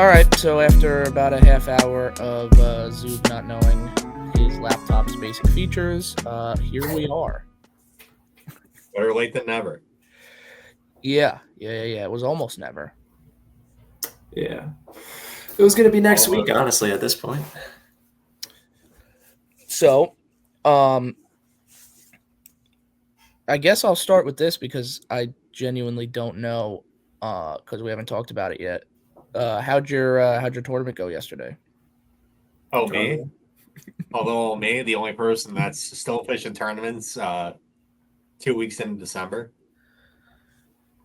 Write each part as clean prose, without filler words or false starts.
All right, so after about a half hour of Zub not knowing his laptop's basic features, here we are. Better late than never. Yeah. It was almost never. Yeah. It was going to be next week, honestly, at this point. So, I guess I'll start with this because I genuinely don't know, because we haven't talked about it yet. How'd your tournament go yesterday? Oh, me? Although me, the only person that's still fishing tournaments 2 weeks in December.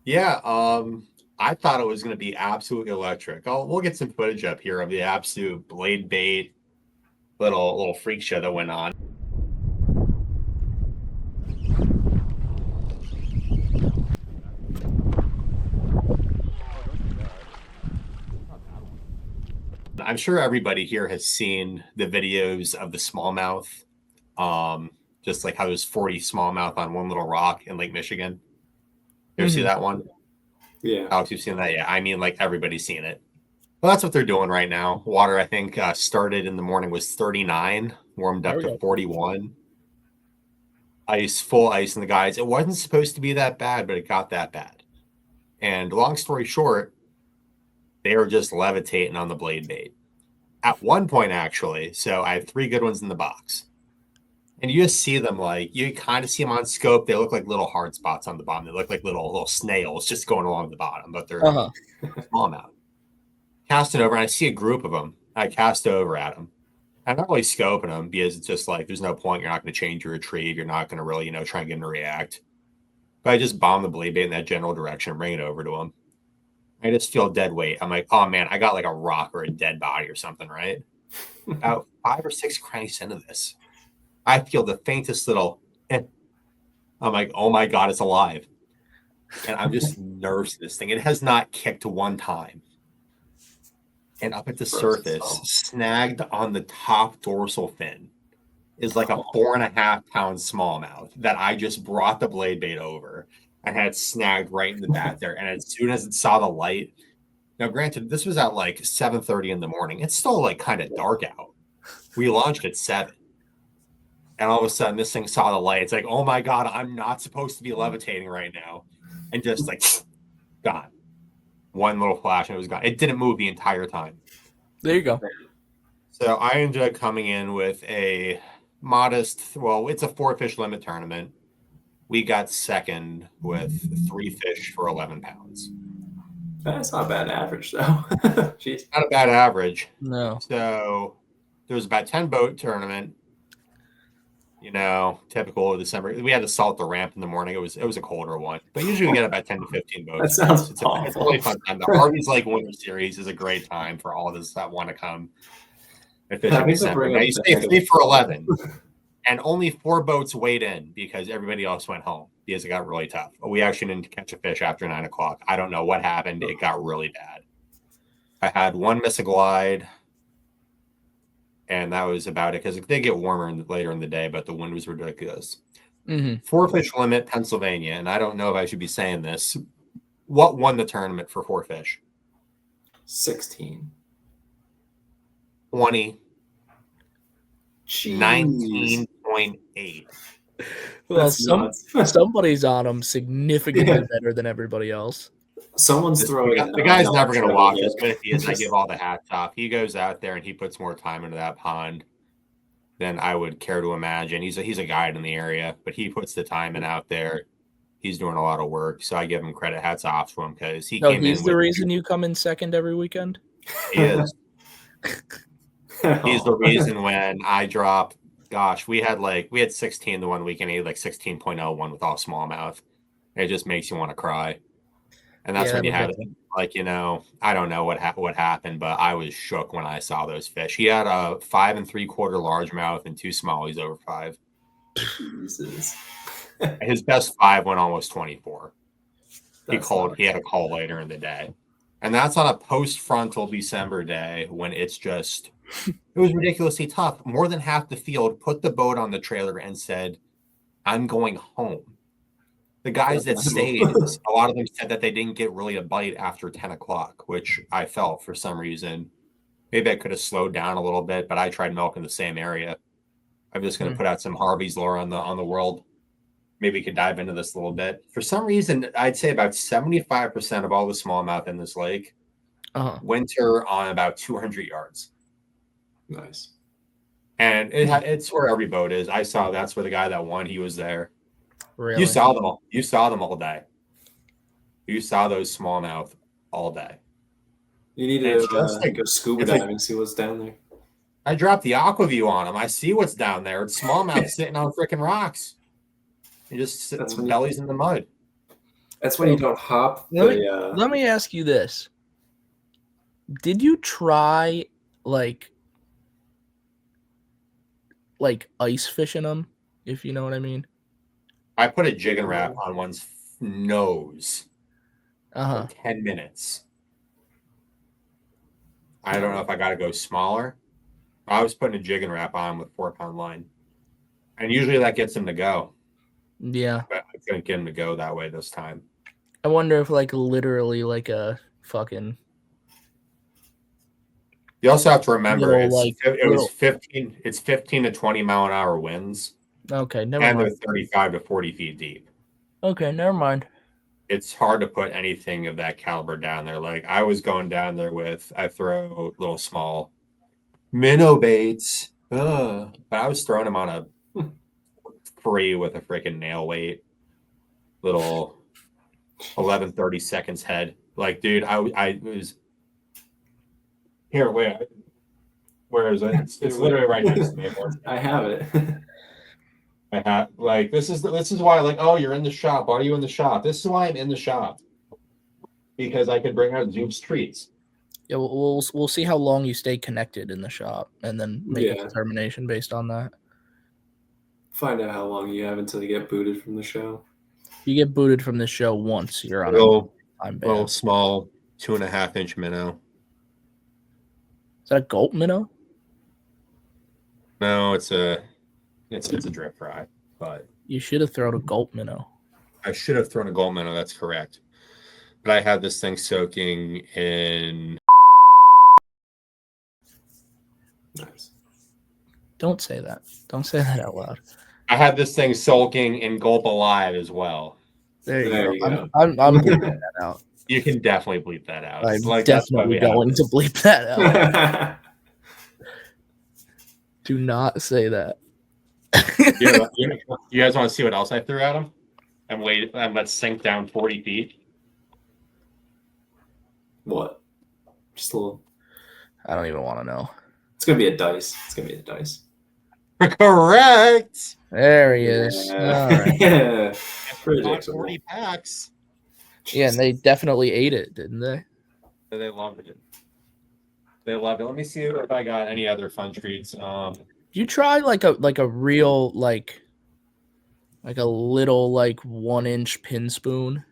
Yeah, I thought it was going to be absolutely electric. We'll get some footage up here of the absolute blade bait little freak show that went on. I'm sure everybody here has seen the videos of the smallmouth, just like how there's 40 smallmouth on one little rock in Lake Michigan. You ever see that one? Yeah. Alex, you've seen that? Yeah. I mean, like everybody's seen it. Well, that's what they're doing right now. Water, I think, started in the morning was 39, warmed up to 41. Ice, full ice in the guides. It wasn't supposed to be that bad, but it got that bad. And long story short, they were just levitating on the blade bait. At one point, actually, so I have 3 good ones in the box. And you just see them you kind of see them on scope. They look like little hard spots on the bottom. They look like little snails just going along the bottom, but they're smallmouth. Casting over, and I see a group of them. I cast over at them. I'm not really scoping them because it's just there's no point. You're not going to change your retrieve. You're not going to really, try and get them to react. But I just bomb the blade bait in that general direction, bring it over to them. I just feel dead weight. I'm like, oh man, I got like a rock or a dead body or something, right? About 5 or 6 cranks into this, I feel the faintest little. I'm like, oh my God, it's alive. And I'm just nervous. This thing, it has not kicked one time. And up at the surface, snagged on the top dorsal fin, is like a 4.5-pound smallmouth that I just brought the blade bait over and had snagged right in the back there. And as soon as it saw the light, now granted, this was at like 7:30 in the morning. It's still like kind of dark out. We launched at 7. And all of a sudden, this thing saw the light. It's like, oh my God, I'm not supposed to be levitating right now. And just like, gone. One little flash and it was gone. It didn't move the entire time. There you go. So I ended up coming in with a modest, it's a 4-fish limit tournament. We got second with 3 fish for 11 pounds. That's not a bad average, though. Jeez. Not a bad average. No. So there was about 10 boat tournament. Typical of December. We had to salt the ramp in the morning. It was a colder one, but usually we get about 10 to 15 boats. That sounds it's a really fun time. The Harvey's Lake Winter Series is a great time for all of us that want to come and fish in December. Now you stay 3 for 11, and only 4 boats weighed in because everybody else went home because it got really tough. We actually didn't catch a fish after 9 o'clock. I don't know what happened. It got really bad. I had 1 miss a glide. And that was about it because it did get warmer later in the day, but the wind was ridiculous. 4-fish limit, Pennsylvania. And I don't know if I should be saying this. What won the tournament for 4 fish? 16. 20. 19.8. Well, somebody's on them significantly better than everybody else. Someone's throwing it. The guy's never going to walk as good as he is. I give all the hats off. He goes out there and he puts more time into that pond than I would care to imagine. He's a guide in the area, but he puts the time in out there. He's doing a lot of work, so I give him credit. Hats off to him because he came in. He's the reason you come in second every weekend? He is. He's the reason when I drop. Gosh, we had 16 the one weekend. He had like 16.01 with all smallmouth. It just makes you want to cry. And that's when you had it. I don't know what happened, but I was shook when I saw those fish. He had a 5 3/4 largemouth and 2 smallies over 5. Jesus. His best 5 went almost 24. He had a call later in the day. And that's on a post-frontal December day when it was ridiculously tough. More than half the field put the boat on the trailer and said, I'm going home. The guys that stayed, a lot of them said that they didn't get really a bite after 10 o'clock, which I felt for some reason. Maybe I could have slowed down a little bit, but I tried milking the same area. I'm just going to put out some Harvey's lure on the world. Maybe we could dive into this a little bit. For some reason, I'd say about 75% of all the smallmouth in this lake winter on about 200 yards. Nice. And it's where every boat is. I saw that's where the guy that won, he was there. Really? You saw them all. You saw them all day. You saw those smallmouth all day. You need to go scuba diving, see what's down there. I dropped the aqua view on them. I see what's down there. It's smallmouth sitting on freaking rocks. You just sit with bellies in the mud. That's when you don't hop. Let me ask you this. Did you try like ice fishing them, if you know what I mean? I put a jig and wrap on one's nose for 10 minutes. I don't know if I got to go smaller. I was putting a jig and wrap on with 4-pound line. And usually that gets them to go. Yeah. But I couldn't get them to go that way this time. I wonder if literally a fucking... You also have to remember it's 15 to 20 mile an hour winds. Okay, never mind. And they're 35 to 40 feet deep. Okay, never mind. It's hard to put anything of that caliber down there. Like I was going down there I throw little small minnow baits. But I was throwing them on a free with a freaking nail weight. Little 11-30 seconds head. Like, dude, I was here. Wait, where is it? It's literally right next to me. I have it. I have this is why you're in the shop. Why are you in the shop? This is why I'm in the shop, because I could bring out Zubris treats. Yeah, we'll see how long you stay connected in the shop, and then make a determination based on that. Find out how long you have until you get booted from the show. If you get booted from the show once, you're on little small 2.5-inch minnow. Is that a gulp minnow? No, it's a drip fry. But you should have thrown a gulp minnow. I should have thrown a gulp minnow. That's correct. But I had this thing soaking in. Nice. Don't say that. Don't say that out loud. I had this thing sulking in Gulp Alive as well. There you go. I'm bleeping that out. You can definitely bleep that out. I'm definitely going to bleep that out. Do not say that. You guys want to see what else I threw at him? And let's sink down 40 feet. What? Just a little. I don't even want to know. It's gonna be a dice. Correct. There he is. All right. Yeah. 40 packs. Yeah, and they definitely ate it, didn't they? They loved it. Let me see if I got any other fun treats. You try like a real like a little 1-inch pin spoon?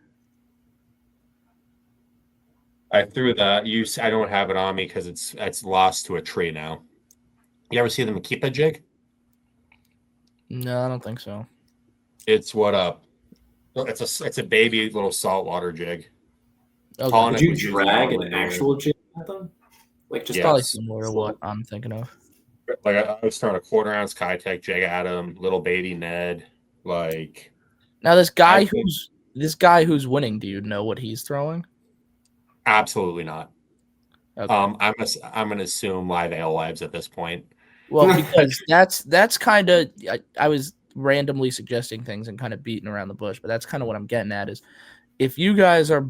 I threw that. I don't have it on me because it's lost to a tree now. You ever see the Makipa jig? No, I don't think so. It's it's a baby little saltwater jig. Okay. Did you drag an actual jig at them? Probably similar to what I'm thinking of. I was throwing a 1/4-ounce Kitech jig at him, little baby Ned. Now this guy who's winning, do you know what he's throwing? Absolutely not. Okay. I'm gonna assume live alewives at this point. Well, because that's kind of I was randomly suggesting things and kind of beating around the bush, but that's kind of what I'm getting at is if you guys are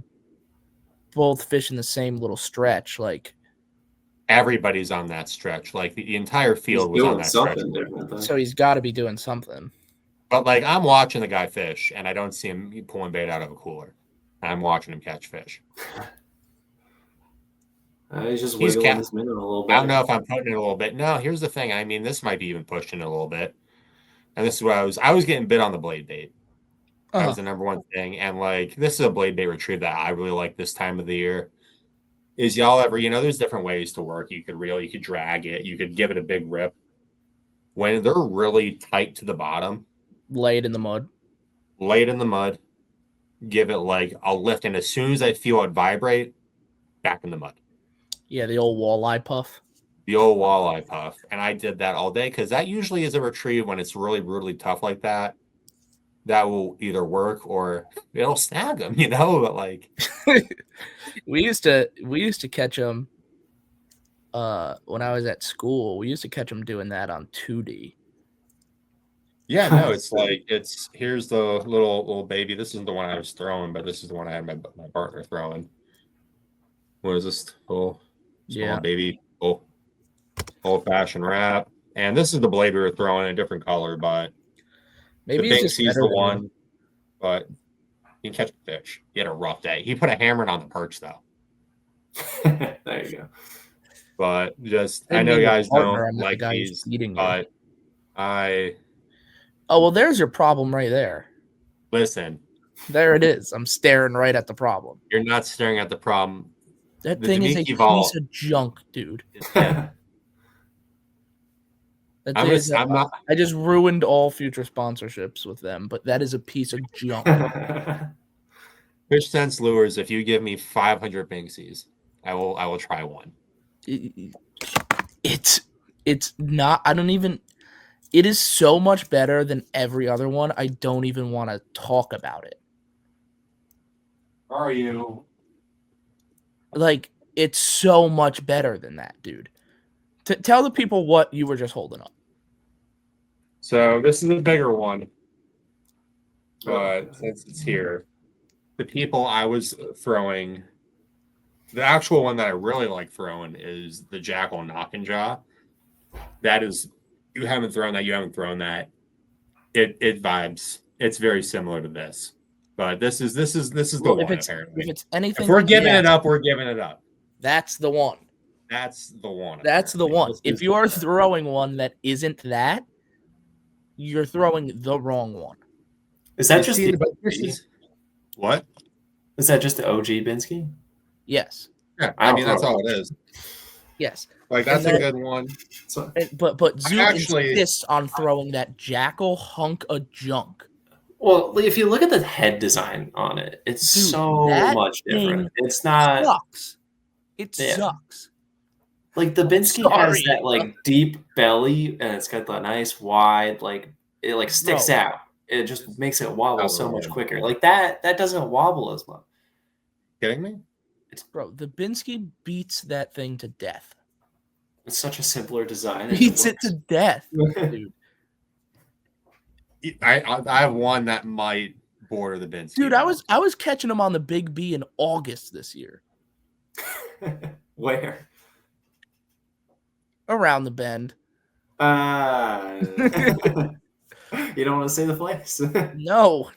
both fishing the same little stretch, everybody's on that stretch. The entire field was on that stretch. So he's got to be doing something. But I'm watching the guy fish, and I don't see him pulling bait out of a cooler. I'm watching him catch fish. He's just wiggling his minnow a little bit. I don't know if I'm putting it a little bit. No, here's the thing. I mean, this might be even pushing it a little bit. And this is what I was getting bit on the blade bait. That was the number one thing. And this is a blade bait retrieve that I really like this time of the year. Is y'all ever, there's different ways to work. You could reel, you could drag it, you could give it a big rip. When they're really tight to the bottom, lay it in the mud. give it like a lift, and as soon as I feel it vibrate, back in the mud. Yeah, the old walleye puff. The old walleye puff. And I did that all day because that usually is a retrieve when it's really, really tough like that. That will either work or it'll snag them, but like we used to catch them when I was at school. We used to catch them doing that on 2D. yeah, no, it's like here's the little baby. This isn't the one I was throwing, but this is the one I had my partner throwing. What is this? Oh, small baby, old-fashioned wrap. And this is the blade we were throwing, a different color, but maybe the it's just Banksy's better the than one. But you can catch a fish. He had a rough day. He put a hammer on the perch though. There you go. But I know guys don't like these, but oh well, there's your problem right there. Listen, there it is. I'm staring right at the problem. You're not staring at the problem. That thing is a piece of junk, dude. Yeah. I just ruined all future sponsorships with them, but that is a piece of junk. Fish Sense Lures, if you give me 500 Banksy's, I will try one. It's not, I don't even, it is so much better than every other one. I don't even want to talk about it. Are you? Like, it's so much better than that, dude. Tell the people what you were just holding up. So this is a bigger one, but since it's here, the people I was throwing, the actual one that I really like throwing is the Jackal Knock and Jaw. That is, you haven't thrown that. It vibes. It's very similar to this, but this is the one. Apparently, if it's anything, if we're giving it up, we're giving it up. That's the one. That's the one. That's the one. If you are throwing one that isn't that, you're throwing the wrong one. Is that just the what? Is that just the OG Binsky? Yes. Yeah, I mean that's all it is. Yes. Like that's a good one. But Zoom insists on throwing that Jackal hunk of junk. Well, if you look at the head design on it, it's so much different. It's not. Sucks. It sucks. Like the Binsky has that like deep belly, and it's got that nice wide, like it like sticks out. It just makes it wobble so much quicker. Like that doesn't wobble as much. Kidding me? Bro, the Binsky beats that thing to death. It's such a simpler design. Beats it to death, dude. I have one that might border the Binsky. Dude, I was catching them on the Big B in August this year. Where? Around the bend. You don't want to say the place? No.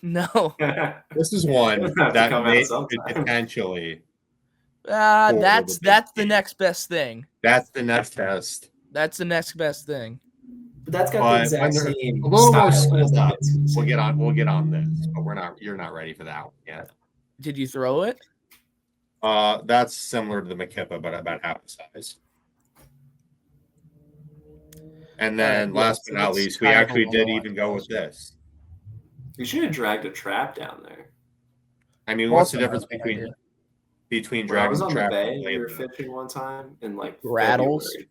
This is one that may potentially. That's the next best thing. That's the next best. That's the next best thing. But that's got the exact same a little more schooled up. We'll get on this, but you're not ready for that one yet. Did you throw it? That's similar to the Makippa, but about half the size. And then last but not least, we actually did even go with this. You should have dragged a trap down there. I mean, what's the difference between dragging I was on trap the bay, and we were fishing one time in like rattles? February.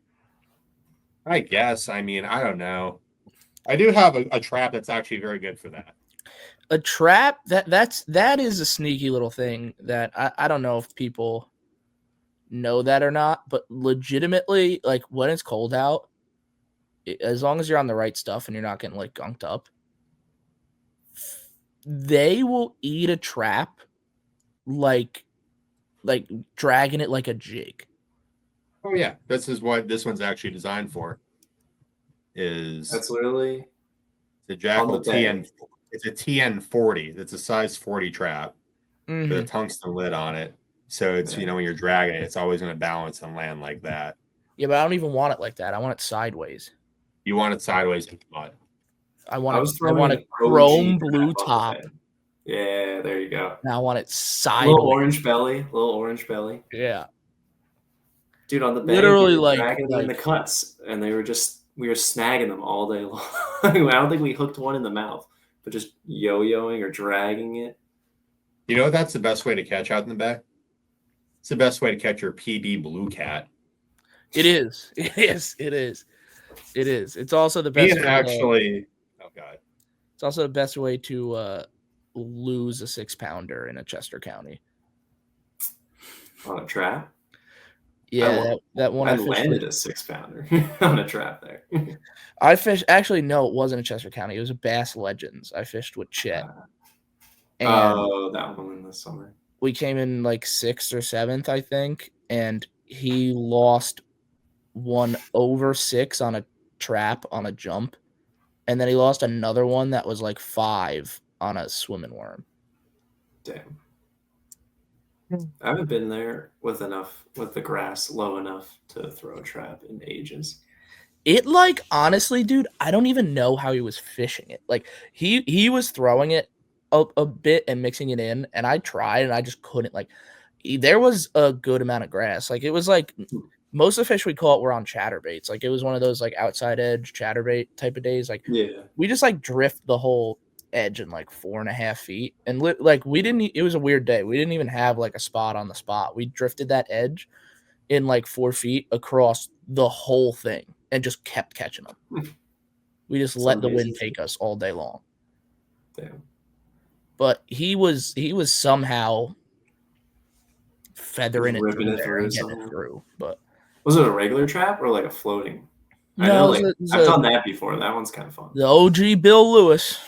I guess. I mean, I don't know. I do have a trap that's actually very good for that. A trap that is a sneaky little thing that I don't know if people know that or not, but legitimately, like when it's cold out, as long as you're on the right stuff and you're not getting like gunked up, they will eat a trap like dragging it like a jig. Oh yeah, this is what this one's actually designed for. That's literally the Jackal TN. It's a TN40. That's a size 40 trap with a tungsten lid on it. So it's when you're dragging it, it's always going to balance and land like that. Yeah, but I don't even want it like that. I want it sideways. You want it sideways in the mud. I want a chrome blue top. Yeah, there you go. And I want it sideways. Little orange belly. Yeah. Dude, on the bay, literally dragging them in the cuts, and we were snagging them all day long. I don't think we hooked one in the mouth, but just yo-yoing or dragging it. You know, that's the best way to catch out in the bay. It's the best way to catch your PB blue cat. It is. It is. It is. It is. It's also the best. Oh god. It's also the best way to lose a 6-pounder in a Chester County. On a trap? Yeah, that one I landed a 6-pounder on a trap there. I fished. Actually, no, it wasn't in Chester County. It was a Bass Legends. I fished with Chet. That one in the summer. We came in like 6th or 7th, I think, and he lost one over 6 on a trap on a jump, and then he lost another one that was like 5 on a swimming worm. Damn. I haven't been there with the grass low enough to throw a trap in ages. It like honestly, dude, I don't even know how he was fishing it. Like he was throwing it a bit and mixing it in, and I tried and I just couldn't. Like there was a good amount of grass. Like it was like most of the fish we caught were on chatterbaits. Like it was one of those like outside edge chatterbait type of days. Like we just like drift the whole edge in like 4.5 feet, and like we didn't. It was a weird day. We didn't even have like a spot on the spot. We drifted that edge in like 4 feet across the whole thing and just kept catching them. We just let the wind take us all day long. Damn. But he was somehow feathering it through there and getting it through. But was it a regular trap or like a floating? No, I've done that before. That one's kind of fun. The OG Bill Lewis.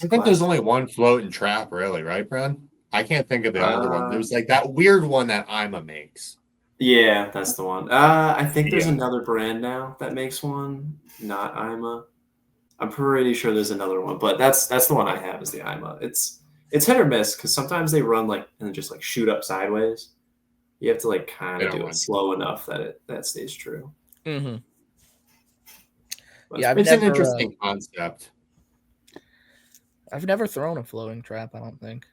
I think there's only one floating trap, really, right, Brad? I can't think of the other one. There's like that weird one that Ima makes. Yeah, that's the one. I think there's another brand now that makes one, not Ima. I'm pretty sure there's another one, but that's the one I have is the Ima. It's hit or miss because sometimes they run like and just like shoot up sideways. You have to like kind of do it slow enough that that stays true. Mm-hmm. Yeah, it's an interesting concept. I've never thrown a floating trap, I don't think.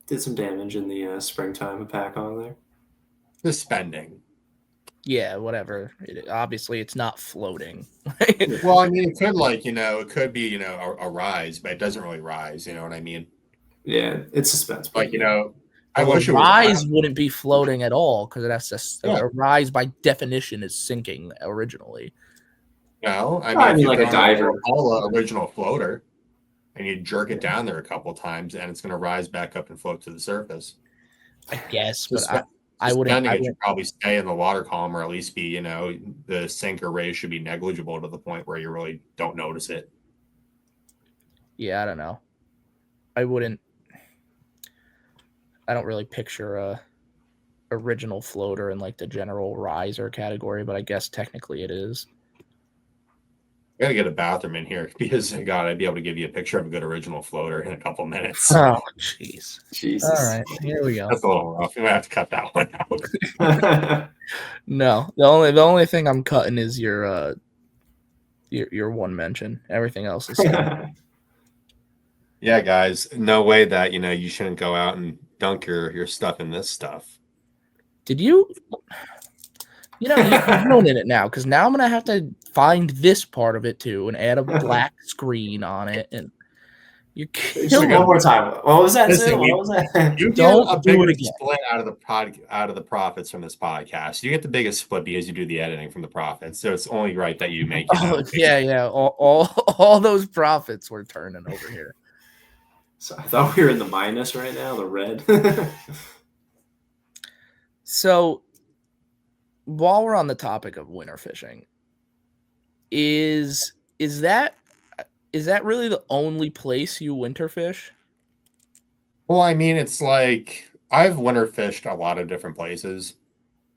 Did some damage in the springtime pack on there. The spending. Yeah, whatever. Obviously, it's not floating. Well, I mean, it could it could be, a rise, but it doesn't really rise. You know what I mean? Yeah, it's suspense. Like, I wish a rise wouldn't be floating at all because it has to. A rise by definition is sinking originally. No, I mean like a diver, original floater, and you jerk it down there a couple times, and it's going to rise back up and float to the surface. I guess, but I wouldn't. It should probably stay in the water column, or at least be, the sink or raise should be negligible to the point where you really don't notice it. Yeah, I don't know. I wouldn't. I don't really picture a original floater in like the general riser category, but I guess technically it is. I gotta get a bathroom in here because God, I'd be able to give you a picture of a good original floater in a couple minutes. Oh, jeez. Jesus. All right, here we go. That's a little rough. You might have to cut that one out. No, the only thing I'm cutting is your one mention. Everything else is. Yeah, guys, no way that you shouldn't go out and dunk your stuff in this stuff. Did you? You're ruining it now because now I'm gonna have to find this part of it too and add a black screen on it, and you're killing one more time. What was that? Listen, what was that? You don't get a bigger split out of the profits from this podcast. You get the biggest split because you do the editing from the profits, so it's only right that you make. Yeah. All those profits we're turning over here. So I thought we were in the minus right now, the red. So, while we're on the topic of winter fishing, is that really the only place you winter fish? Well, I mean, it's like I've winter fished a lot of different places,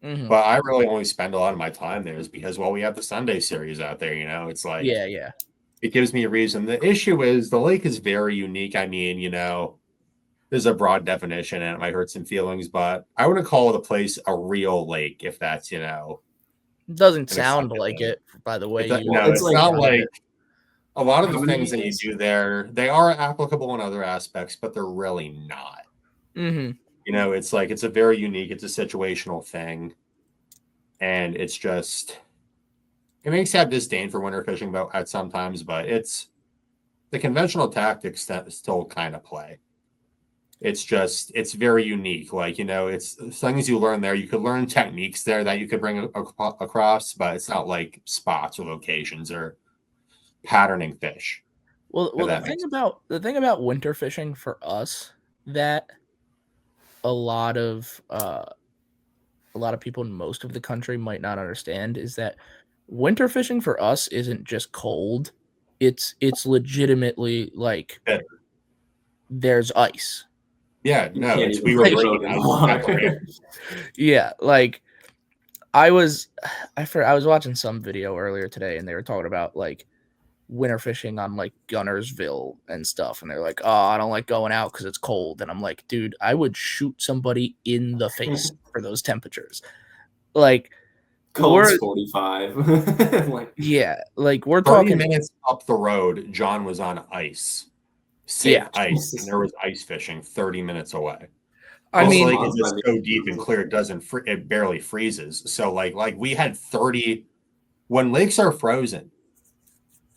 but I really only spend a lot of my time there is because we have the Sunday series out there. It's like yeah. It gives me a reason. The issue is the lake is very unique. I mean, there's a broad definition and it might hurt some feelings, but I wouldn't call the place a real lake if that's, It doesn't sound like it, by the way. It's not like a lot of the things that you do there, they are applicable in other aspects, but they're really not. Mm-hmm. It's like it's a very unique, it's a situational thing. And it's just it makes you have disdain for winter fishing at sometimes, but the conventional tactics that still kind of play. It's very unique. Like, it's things you learn there. You could learn techniques there that you could bring across, but it's not like spots or locations or patterning fish. Well, the thing about winter fishing for us that a lot of people in most of the country might not understand is that winter fishing for us isn't just cold. It's legitimately like there's ice. Yeah, no, we were yeah, like I was watching some video earlier today, and they were talking about like winter fishing on like Gunnersville and stuff, and they're like, "Oh, I don't like going out because it's cold." And I'm like, "Dude, I would shoot somebody in the face for those temperatures." Like, cold's 45. like, yeah, like we're 30 talking minutes up the road. John was on ice. Safe ice, and there was ice fishing 30 minutes away. I mean, lake is just so deep and clear, it barely freezes. So like we had 30. When lakes are frozen,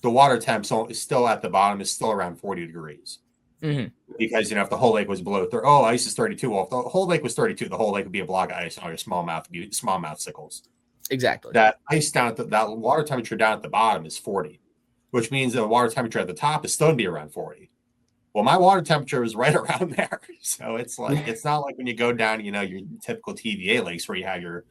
the water temp is still at the bottom, is still around 40 degrees. Mm-hmm. Because if the whole lake was below ice is 32. Well, if the whole lake was 32, the whole lake would be a block of ice, and all your smallmouth would be smallmouth sickles. Exactly. That ice down at that water temperature down at the bottom is 40, which means the water temperature at the top is still going to be around 40. Well, my water temperature is right around there. So it's like, it's not like when you go down, your typical TVA lakes where you have your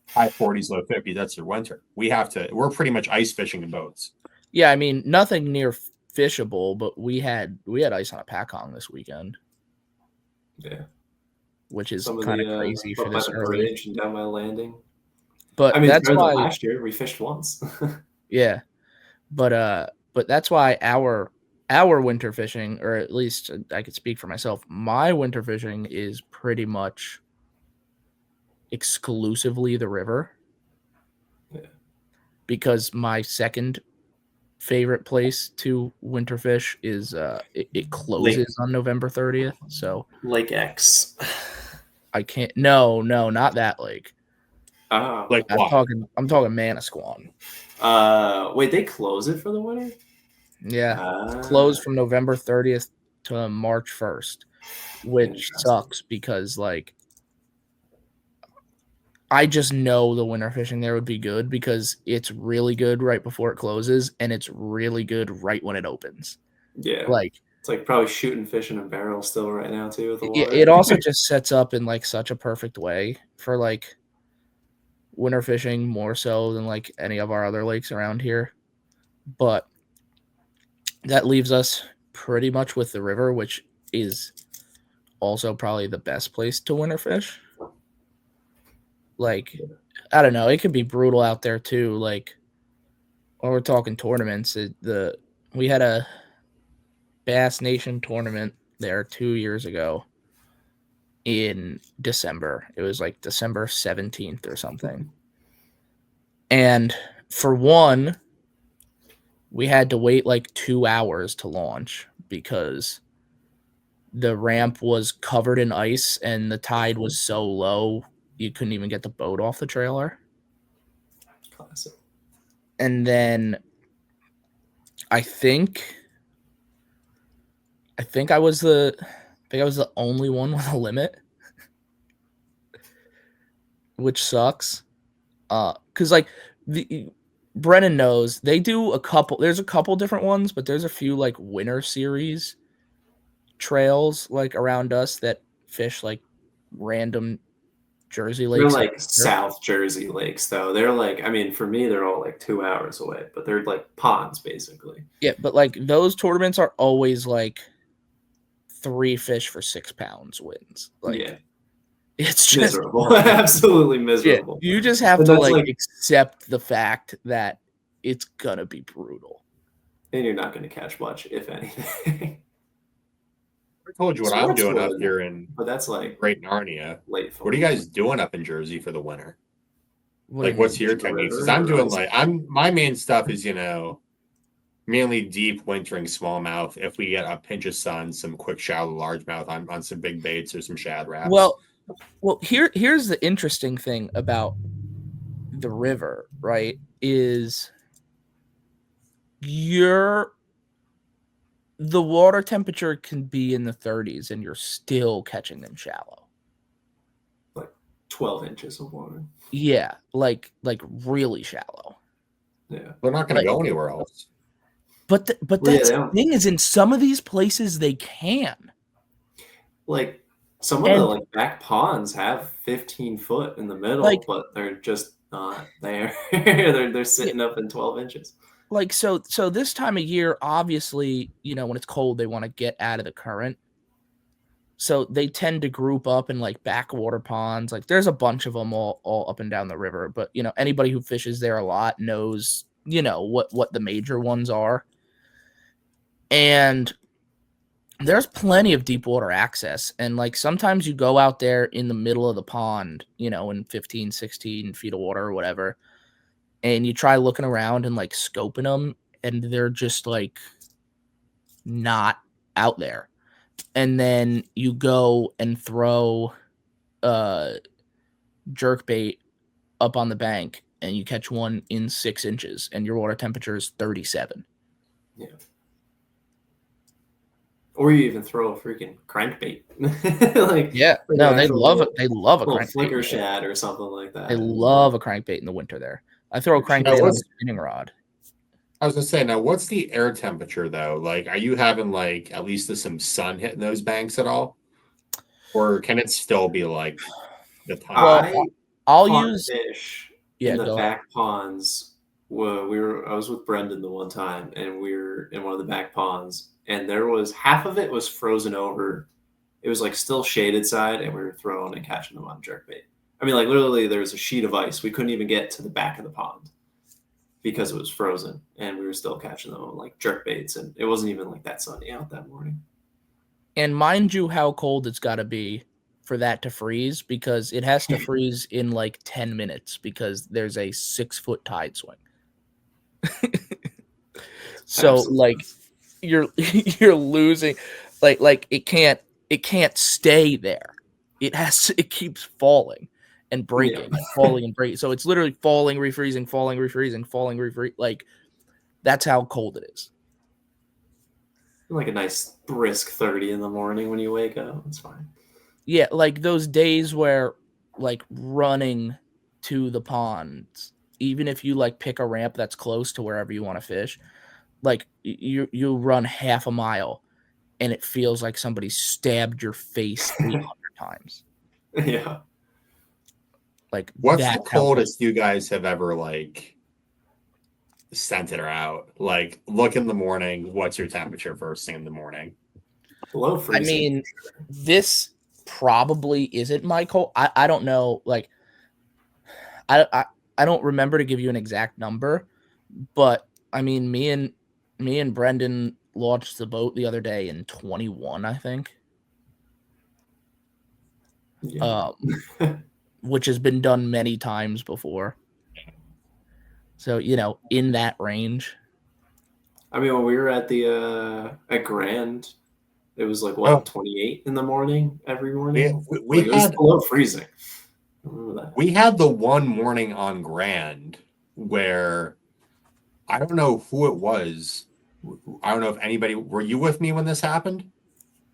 high 40s, low 50s, that's your winter. We're pretty much ice fishing in boats. Yeah, I mean, nothing near fishable, but we had ice on a pack-on this weekend. Yeah. Which is kind of crazy for this early. Bridge and down my landing. But I mean, that's why last year we fished once. Yeah. But that's why our winter fishing, or at least I could speak for myself, my winter fishing is pretty much exclusively the river. Yeah. Because my second favorite place to winter fish is it closes on November 30th. So Lake X. I can't. No, not that lake. Oh, like I'm talking Manasquan. Wait, they close it for the winter? Yeah, closed from November 30th to March 1st, which sucks because like I just know the winter fishing there would be good because it's really good right before it closes and it's really good right when it opens. Yeah, like it's like probably shooting fish in a barrel still right now too with the water. It also just sets up in like such a perfect way for like winter fishing more so than like any of our other lakes around here. But that leaves us pretty much with the river, which is also probably the best place to winter fish. Like, I don't know, it could be brutal out there too. Like, when we're talking tournaments, we had a Bass Nation tournament there 2 years ago in December. It was like December 17th or something. And for one, we had to wait like 2 hours to launch because the ramp was covered in ice and the tide was so low you couldn't even get the boat off the trailer. Classic. And then I think I was the only one with a limit, which sucks. Because like Brennan knows they do there's a couple different ones, but there's a few like winter series trails like around us that fish like random Jersey lakes. They're like South Jersey lakes though. They're like, I mean, for me, they're all like 2 hours away, but they're like ponds basically. Yeah, but like those tournaments are always like 3 fish for 6 pounds wins. Like, yeah. It's just miserable. Absolutely miserable. Yeah, you just have to like accept the fact that it's gonna be brutal. And you're not gonna catch much, if anything. I told you what I'm doing up here in but that's like Great Narnia. Late what are you guys doing up in Jersey for the winter? What's your techniques? Because I'm doing my main stuff is, mainly deep wintering smallmouth. If we get a pinch of sun, some quick shallow largemouth on some big baits or some shad wraps. Well, here's the interesting thing about the river, right? Is the water temperature can be in the 30s and you're still catching them shallow. Like 12 inches of water. Yeah, like really shallow. Yeah. They're not going to go anywhere else. But that's the thing is, in some of these places they can. Like some of the like back ponds have 15 foot in the middle, but they're just not there. they're sitting up in 12 inches. Like so this time of year, obviously, when it's cold, they want to get out of the current. So they tend to group up in like backwater ponds. Like there's a bunch of them all up and down the river. But anybody who fishes there a lot knows what the major ones are. And there's plenty of deep water access. And like sometimes you go out there in the middle of the pond, in 15, 16 feet of water or whatever, and you try looking around and like scoping them, and they're just like not out there. And then you go and throw jerk bait up on the bank and you catch one in 6 inches and your water temperature is 37. Yeah. Or you even throw a freaking crankbait. They love it. They love a crankbait. Flicker shad or something like that. They love a crankbait in the winter there. I throw a crankbait on a spinning rod. I was gonna say, now what's the air temperature though? Like, are you having like at least some sun hitting those banks at all, or can it still be like the time? Well, I'll use fish in the back ponds. Well, I was with Brendan the one time, and we were in one of the back ponds, and there was half of it was frozen over. It was like still shaded side, and we were throwing and catching them on jerkbait. I mean, like literally, there was a sheet of ice. We couldn't even get to the back of the pond because it was frozen, and we were still catching them on like jerk baits, and it wasn't even like that sunny out that morning. And mind you how cold it's got to be for that to freeze, because it has to freeze in like 10 minutes because there's a 6-foot tide swing. So absolutely. Like you're losing, like it can't stay there. It keeps falling and breaking and falling and breaking. So it's literally falling, refreezing, falling, refreezing, falling, refreezing. Like that's how cold it is. Like a nice brisk 30 in the morning when you wake up. It's fine. Yeah, like those days where like running to the ponds, even if you like pick a ramp that's close to wherever you want to fish, like you run half a mile and it feels like somebody stabbed your face 800 times. Yeah. Like what's the coldest you guys have ever like sent it out? Like look in the morning, what's your temperature first thing in the morning? Below freezing. I mean, this probably isn't my cold. I don't know. Like I don't remember to give you an exact number, but I mean, me and Brendan launched the boat the other day in 21, I think. Yeah. Which has been done many times before. So, in that range. I mean, when we were at the at Grand, it was like 28 in the morning every morning. We it was below freezing. I remember that. We had the one morning on Grand where I don't know who it was. I don't know if anybody were you with me when this happened?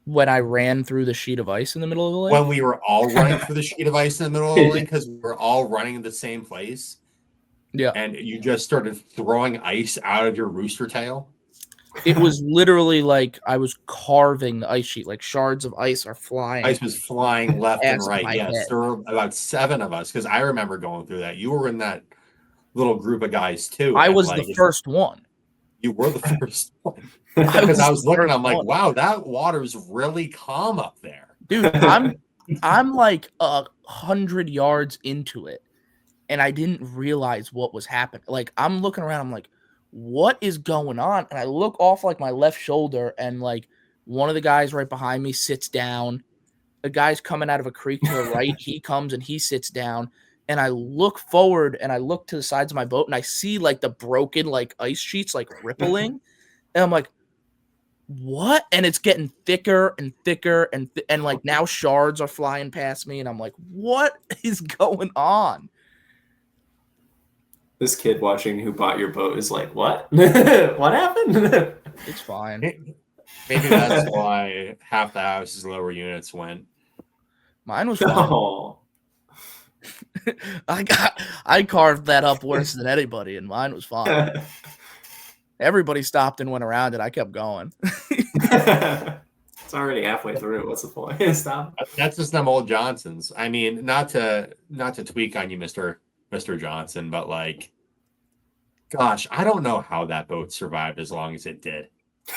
When I ran through the sheet of ice in the middle of the lake? When we were all running through the sheet of ice in the middle of the lake because we were all running in the same place. Yeah. And you just started throwing ice out of your rooster tail. It was literally like I was carving the ice sheet, like shards of ice are flying. Ice was flying left and right. Yes, there were about 7 of us because I remember going through that. You were in that little group of guys too. I was the first one. You were the first one. Because I was looking, I'm like, wow, that water's really calm up there. Dude, I'm like 100 yards into it, and I didn't realize what was happening. Like, I'm looking around, I'm like, what is going on? And I look off like my left shoulder, and like one of the guys right behind me sits down. The guy's coming out of a creek to the right. He comes and he sits down. And I look forward and I look to the sides of my boat and I see like the broken like ice sheets like rippling. And I'm like, what? And it's getting thicker and thicker and like now shards are flying past me. And I'm like, what is going on? This kid watching who bought your boat is like, what? What happened? It's fine. Maybe that's why half the house's lower units went. Mine was fine. Oh. I carved that up worse than anybody, and mine was fine. Everybody stopped and went around it. I kept going. It's already halfway through. What's the point? Stop. That's just them old Johnsons. I mean, not to tweak on you, Mr. Johnson, but like, gosh, I don't know how that boat survived as long as it did.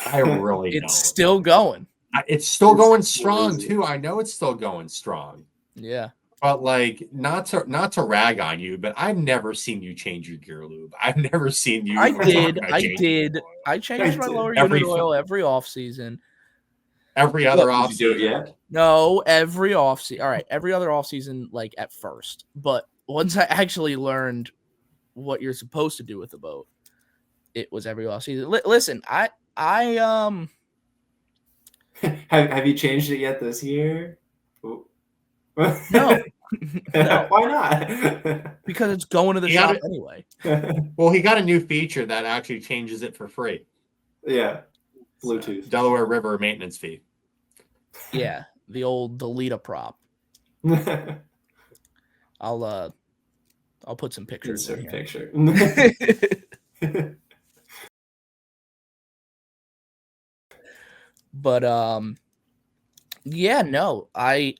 I really don't. It's still going. It's still going strong too. I know it's still going strong. Yeah. But like, not to rag on you, but I've never seen you change your gear lube. I've never seen you. I did. I changed my lower unit oil every off season. Every other off season. Yeah. No, every off season. All right, every other off season, like at first. But once I actually learned what you're supposed to do with the boat, it was every off season. Listen, I have you changed it yet this year? No. No. Why not? Because it's going to the shop anyway. Well, he got a new feature that actually changes it for free. Yeah. Bluetooth. Delaware River maintenance fee. Yeah, the old Deleta prop. I'll put some pictures in here. Picture. But yeah, no. I've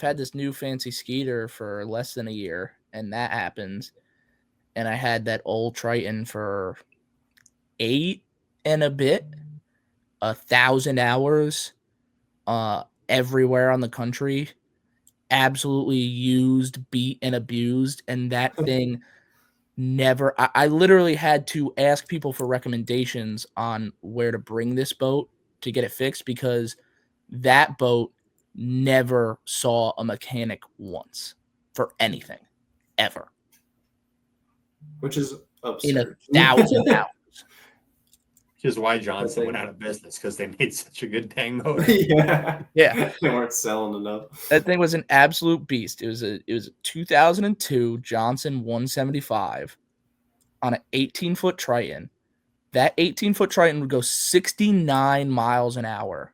had this new fancy Skeeter for less than a year, and that happens. And I had that old Triton for 8 and a bit, 1,000 hours, everywhere on the country, absolutely used, beat, and abused. And that thing never, I literally had to ask people for recommendations on where to bring this boat to get it fixed, because that boat never saw a mechanic once for anything, ever. Which is absurd. In 1,000 hours. Which is why Johnson went out of business, because they made such a good dang motor. Yeah. Yeah. They weren't selling enough. That thing was an absolute beast. It was a 2002 Johnson 175 on an 18-foot Triton. That 18-foot Triton would go 69 miles an hour,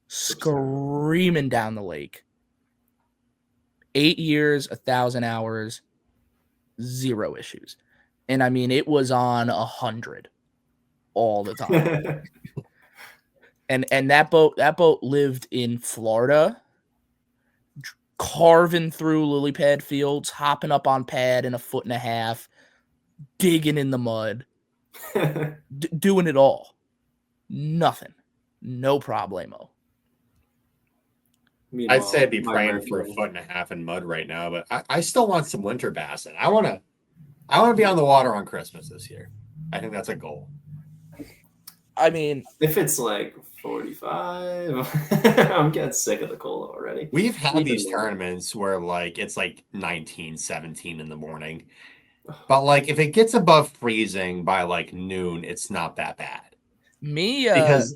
screaming down the lake. 8 years, 1,000 hours, 0 issues. And I mean, it was on 100 all the time. and that boat lived in Florida, carving through lily pad fields, hopping up on pad in 1.5 feet, digging in the mud, doing it all. Nothing. No problemo. I'd say I'd be praying for 1.5 feet in mud right now, but I still want some winter bassing. I want to be on the water on Christmas this year. I think that's a goal. I mean, if it's like 45, I'm getting sick of the cold already. We've had these tournaments where like it's like 19, 17 in the morning. But like if it gets above freezing by like noon, it's not that bad. Because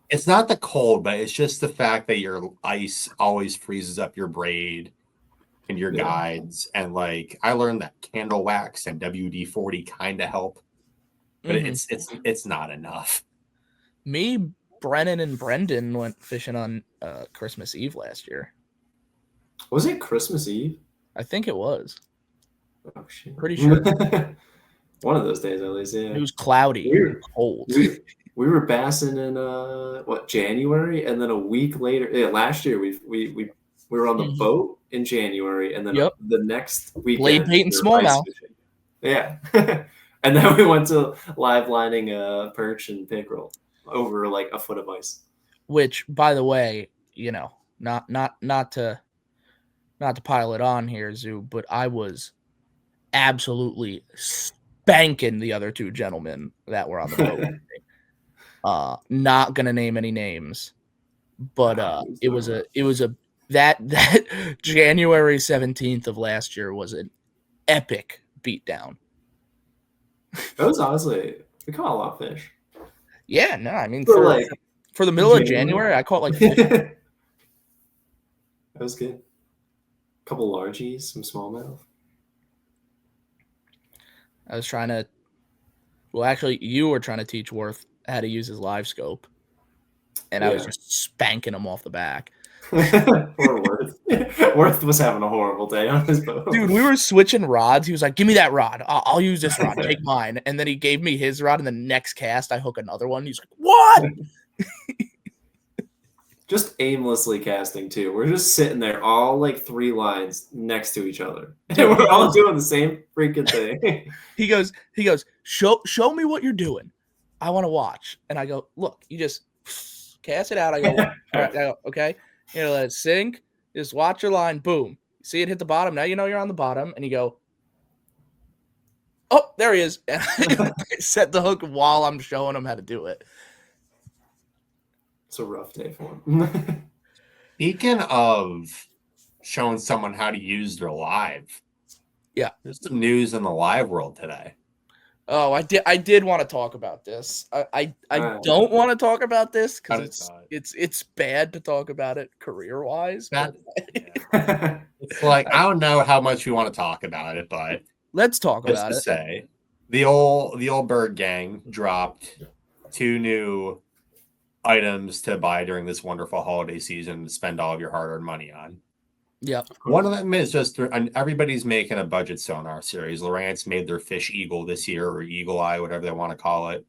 it's not the cold, but it's just the fact that your ice always freezes up your braid and your guides. And like I learned that candle wax and WD-40 kind of help, but it's not enough. Me, Brennan, and Brendan went fishing on Christmas Eve last year. Was it Christmas Eve? I think it was. Oh shit! Pretty sure. One of those days, at least. Yeah. It was cloudy. Cold. We were bassing in January, and then a week later, last year we were on the boat in January, and then the next weekend blade bait and smallmouth. Yeah, and then we went to live lining perch and pickerel over like a foot of ice. Which, by the way, you know, not to pile it on here, Zoo, but I was absolutely spanking the other two gentlemen that were on the boat. Not gonna name any names, but it was that January 17th of last year was an epic beatdown. That was honestly, we caught a lot of fish. Yeah, no, I mean for the middle of January, I caught like 50. That was good. A couple largies, some smallmouth. I was trying to. Well, actually, you were trying to teach Worth how to use his live scope, and Yeah. I was just spanking him off the back. Poor Worth. Worth was having a horrible day on his boat. Dude, we were switching rods. He was like, "Give me that rod. I'll use this rod. Take mine." And then he gave me his rod, and the next cast, I hook another one. He's like, "What?" Just aimlessly casting too. We're just sitting there, all like 3 lines next to each other, and we're all doing the same freaking thing. He goes, show me what you're doing. I want to watch. And I go, look, you just cast it out. I go, okay. You know, let it sink. Just watch your line. Boom. See it hit the bottom. Now you know you're on the bottom. And you go, oh, there he is. And I set the hook while I'm showing him how to do it. It's a rough day for him. Speaking of showing someone how to use their live, there's some news in the live world today. Oh, I did want to talk about this. I don't want to talk about this because it's bad to talk about it career wise. It's like, I don't know how much we want to talk about it, but let's talk about it. Say the old Bird Gang dropped 2 new items to buy during this wonderful holiday season to spend all of your hard-earned money on. Yep. One of them is just, and everybody's making a budget sonar series. Lowrance made their Fish Eagle this year, or Eagle Eye, whatever they want to call it.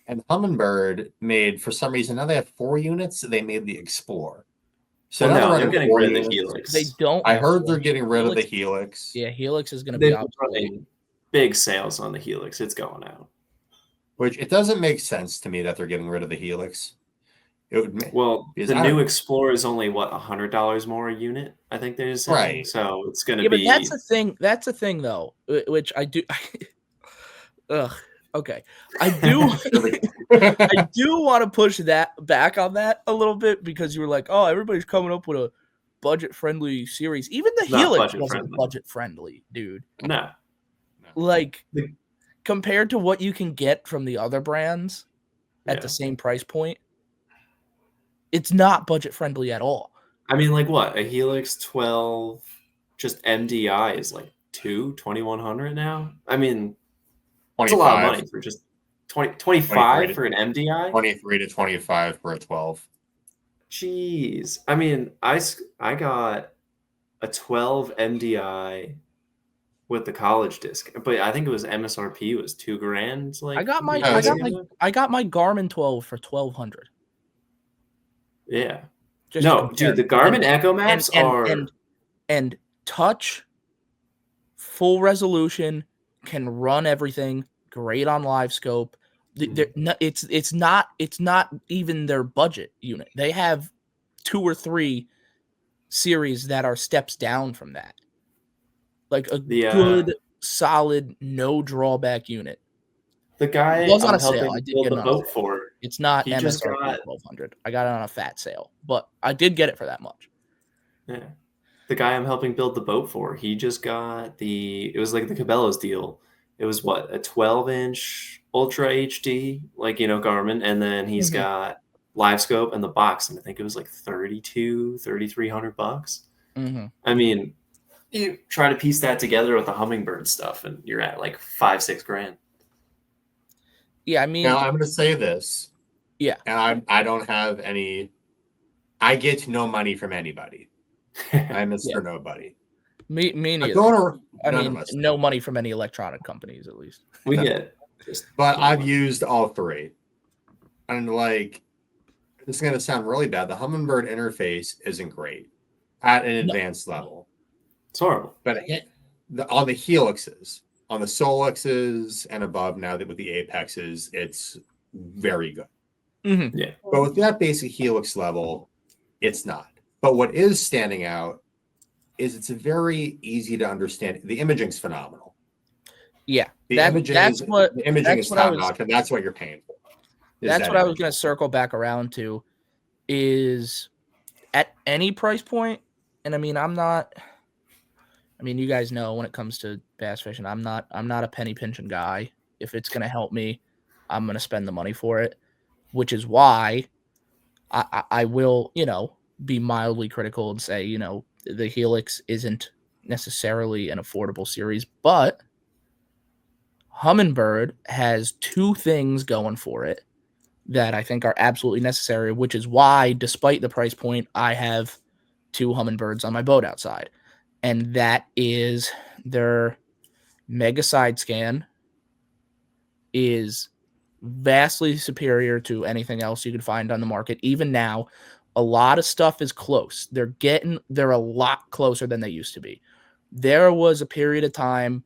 And Humminbird made, for some reason, now they have 4 units. They made the Explorer. So now they're getting rid of the Helix. They don't. I heard they're getting rid of the Helix. Yeah, Helix is going to be running big sales on the Helix. It's going out. Which it doesn't make sense to me that they're getting rid of the Helix. It would the new Explorer is only what $100 more a unit. I think they're saying. Right. So it's going to be. But that's the thing. That's the thing, though, which I do. Okay. I do. I do want to push that back on that a little bit because you were like, oh, everybody's coming up with a budget-friendly series. Even the Helix wasn't budget-friendly, dude. No. Like, compared to what you can get from the other brands at the same price point, it's not budget-friendly at all. I mean, like what? A Helix 12 just MDI is like $2,100 now? I mean, it's a lot of money for just 25 for an MDI? 23 to 25 for a 12. Jeez. I mean, I got a 12 MDI with the college disc, but I think it was MSRP was $2,000. Like I got my Garmin 12 for $1,200. Yeah. Dude, the Garmin Echo Maps and touch, full resolution, can run everything, great on live scope. It's not even their budget unit. They have 2 or 3 series that are steps down from that. Like a good, solid, no drawback unit. The guy was on a sale. I did get the boat for. It's not MSRP $1,200. I got it on a fat sale, but I did get it for that much. Yeah, the guy I'm helping build the boat for, he just got it was like the Cabela's deal. It was what, a 12-inch Ultra HD, like, Garmin, and then he's got live scope and the box, and I think it was like $3,300. Mm-hmm. I mean, you try to piece that together with the Humminbird stuff, and you're at like $5-6 grand. Yeah, I mean, now I'm going to say this. Yeah, and I don't have any. I get no money from anybody. I'm Mr. Nobody. Me neither. No money from any electronic companies, at least. We get. But I've used all 3, and like, this is going to sound really bad. The Humminbird interface isn't great at an advanced level. It's horrible. But on the Helixes, on the Solixes and above, now that with the Apexes, it's very good. Mm-hmm. Yeah. But with that basic Helix level, it's not. But what is standing out is it's very easy to understand. The imaging's phenomenal. Yeah. The imaging is top notch, and that's what you're paying for. That's what I was going to circle back around to, is at any price point, and I mean, you guys know when it comes to bass fishing, I'm not a penny pinching guy. If it's going to help me, I'm going to spend the money for it, which is why I will, be mildly critical and say, the Helix isn't necessarily an affordable series, but Humminbird has 2 things going for it that I think are absolutely necessary, which is why, despite the price point, I have 2 Humminbirds on my boat outside. And that is their Mega Side Scan is vastly superior to anything else you could find on the market. Even now, a lot of stuff is close. They're a lot closer than they used to be. There was a period of time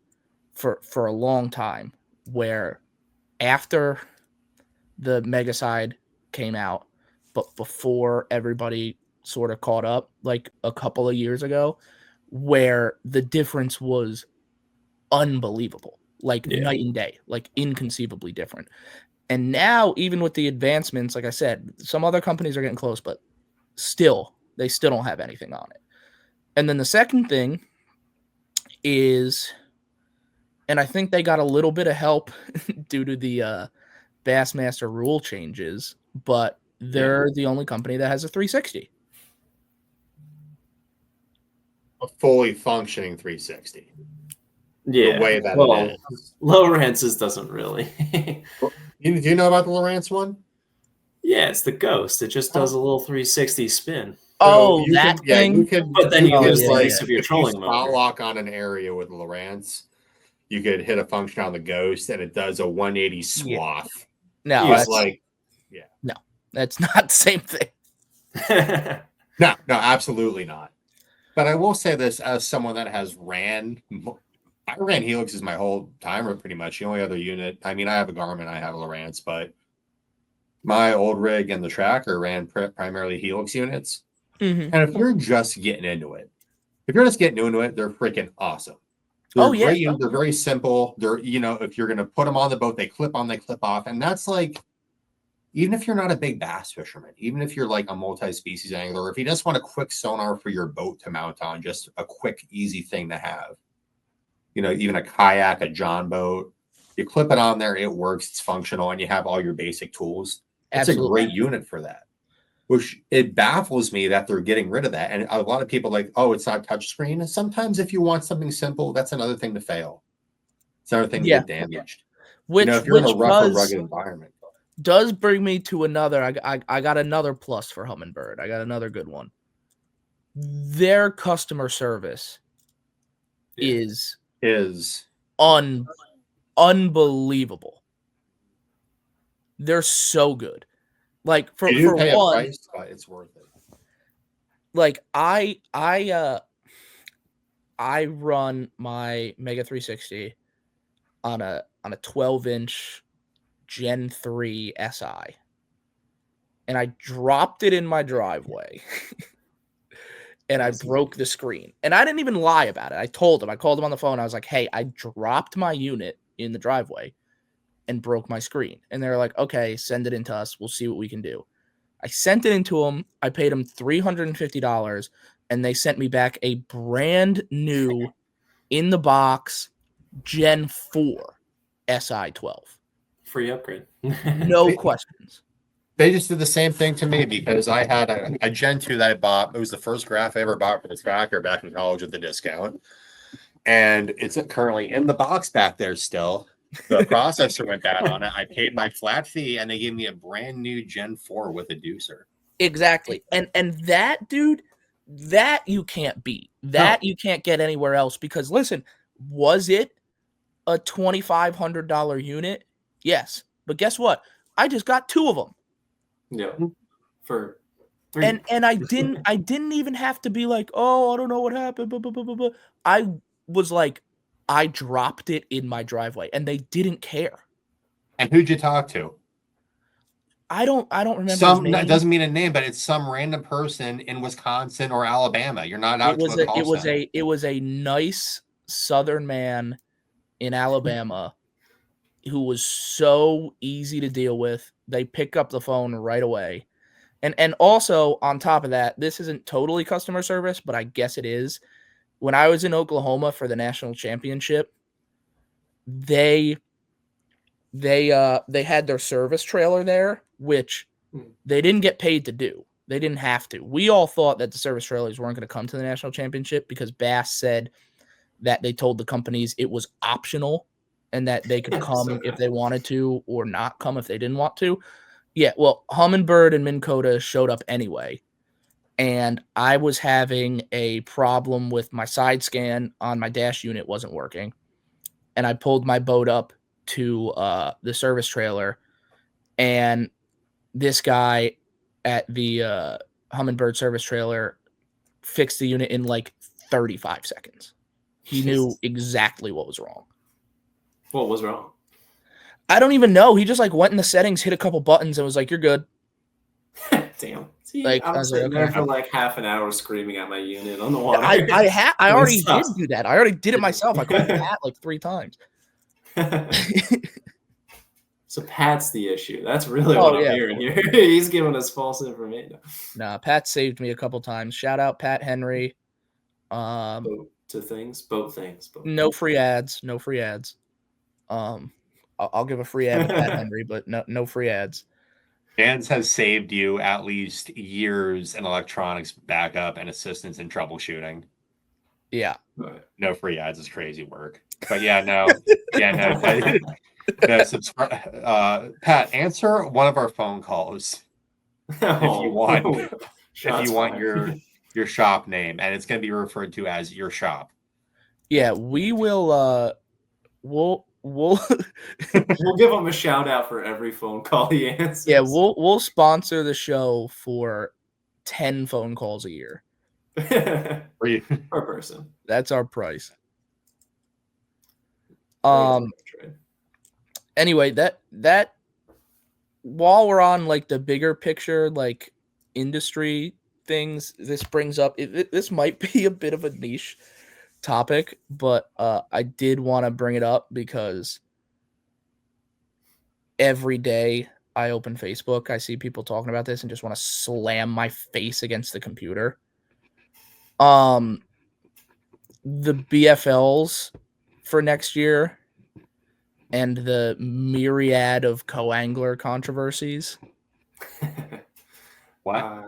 for a long time where after the Mega Side came out, but before everybody sort of caught up, like a couple of years ago, where the difference was unbelievable, like night and day, like inconceivably different. And now, even with the advancements, like I said, some other companies are getting close, but they still don't have anything on it. And then the second thing is, and I think they got a little bit of help due to the Bassmaster rule changes, but they're the only company that has a 360. A fully functioning 360. Yeah. The way that it is. Lowrance's doesn't really. Do you know about the Lowrance one? Yeah, it's the Ghost. It just does a little 360 spin. Oh, that thing. You can, but then you lose the like, use of your if trolling you motor. spot lock on an area with Lowrance, you could hit a function on the Ghost, and it does a 180 swath. No, that's like, no, that's not the same thing. No, absolutely not. But I will say this as someone that has I ran Helixes my whole time, pretty much. The only other unit, I mean, I have a Garmin, I have a Lowrance, but my old rig and the tracker ran primarily Helix units. Mm-hmm. And if you're just getting into it, they're freaking awesome. They're great units. They're very simple. They're, if you're going to put them on the boat, they clip on, they clip off. And that's like, even if you're not a big bass fisherman, even if you're like a multi-species angler, if you just want a quick sonar for your boat to mount on, just a quick, easy thing to have, even a kayak, a John boat, you clip it on there, it works, it's functional, and you have all your basic tools. It's a great unit for that, which it baffles me that they're getting rid of that. And a lot of people are like, oh, it's not touchscreen. And sometimes if you want something simple, that's another thing to fail. It's another thing to get damaged. If you're in a rough or rugged environment. Does bring me to another. I got another plus for Humminbird. I got another good one. Their customer service is unbelievable. They're so good. Like for one, price, but it's worth it. Like I run my Mega 360 on a 12-inch Gen 3 SI, and I dropped it in my driveway. And I broke the screen. And I didn't even lie about it. I called him on the phone. I was like, hey, I dropped my unit in the driveway and broke my screen. And they're like, okay, send it in to us. We'll see what we can do. I sent it into them. I paid them $350, and they sent me back a brand new, in the box, Gen 4 SI 12. Free upgrade. No questions. They just did the same thing to me because I had a Gen 2 that I bought. It was the first graph I ever bought for the tracker back in college with the discount. And it's currently in the box back there still. The processor went bad on it. I paid my flat fee, and they gave me a brand new Gen 4 with a deucer. Exactly. And that, dude, that you can't beat. That you can't get anywhere else. Because, listen, was it a $2,500 unit? Yes. But guess what? I just got 2 of them. Yeah, for 3. And I didn't even have to be like, oh, I don't know what happened. Blah, blah, blah, blah, blah. I was like, I dropped it in my driveway, and they didn't care. And who'd you talk to? I don't remember. That doesn't mean a name, but it's some random person in Wisconsin or Alabama. You're not out. It was a nice Southern man in Alabama who was so easy to deal with. They pick up the phone right away. And also, on top of that, this isn't totally customer service, but I guess it is. When I was in Oklahoma for the national championship, they had their service trailer there, which they didn't get paid to do. They didn't have to. We all thought that the service trailers weren't going to come to the national championship because Bass said that they told the companies it was optional and that they could come if they wanted to or not come if they didn't want to. Yeah, well, Humminbird and Minn Kota showed up anyway, and I was having a problem with my side scan on my dash unit wasn't working, and I pulled my boat up to the service trailer, and this guy at the Humminbird service trailer fixed the unit in like 35 seconds. He knew exactly what was wrong. What was wrong? I don't even know. He just like went in the settings, hit a couple buttons, and was like, "You're good." Damn. See, Like, I'm I was like, sitting there okay. for like half an hour screaming at my unit on the water. I already did do that. I already did it myself. I called Pat like 3 times. So Pat's the issue. That's really what I'm hearing here. He's giving us false information. Nah, Pat saved me a couple times. Shout out Pat Henry. Boat things. No free ads. No free ads. I'll give a free ad to Pat Henry, but no free ads. Vans has saved you at least years in electronics backup and assistance in troubleshooting. Yeah. No free ads is crazy work. But yeah, no. Pat, answer one of our phone calls if you want. If you want your shop name, and it's going to be referred to as your shop. Yeah, we will. We'll we'll give him a shout out for every phone call he answers. Yeah, we'll sponsor the show for 10 phone calls a year per person. That's our price. Anyway, that while we're on like the bigger picture, like industry things, this brings up this might be a bit of a niche topic, but I did want to bring it up because every day I open Facebook, I see people talking about this and just want to slam my face against the computer. The BFLs for next year and the myriad of co-angler controversies. What?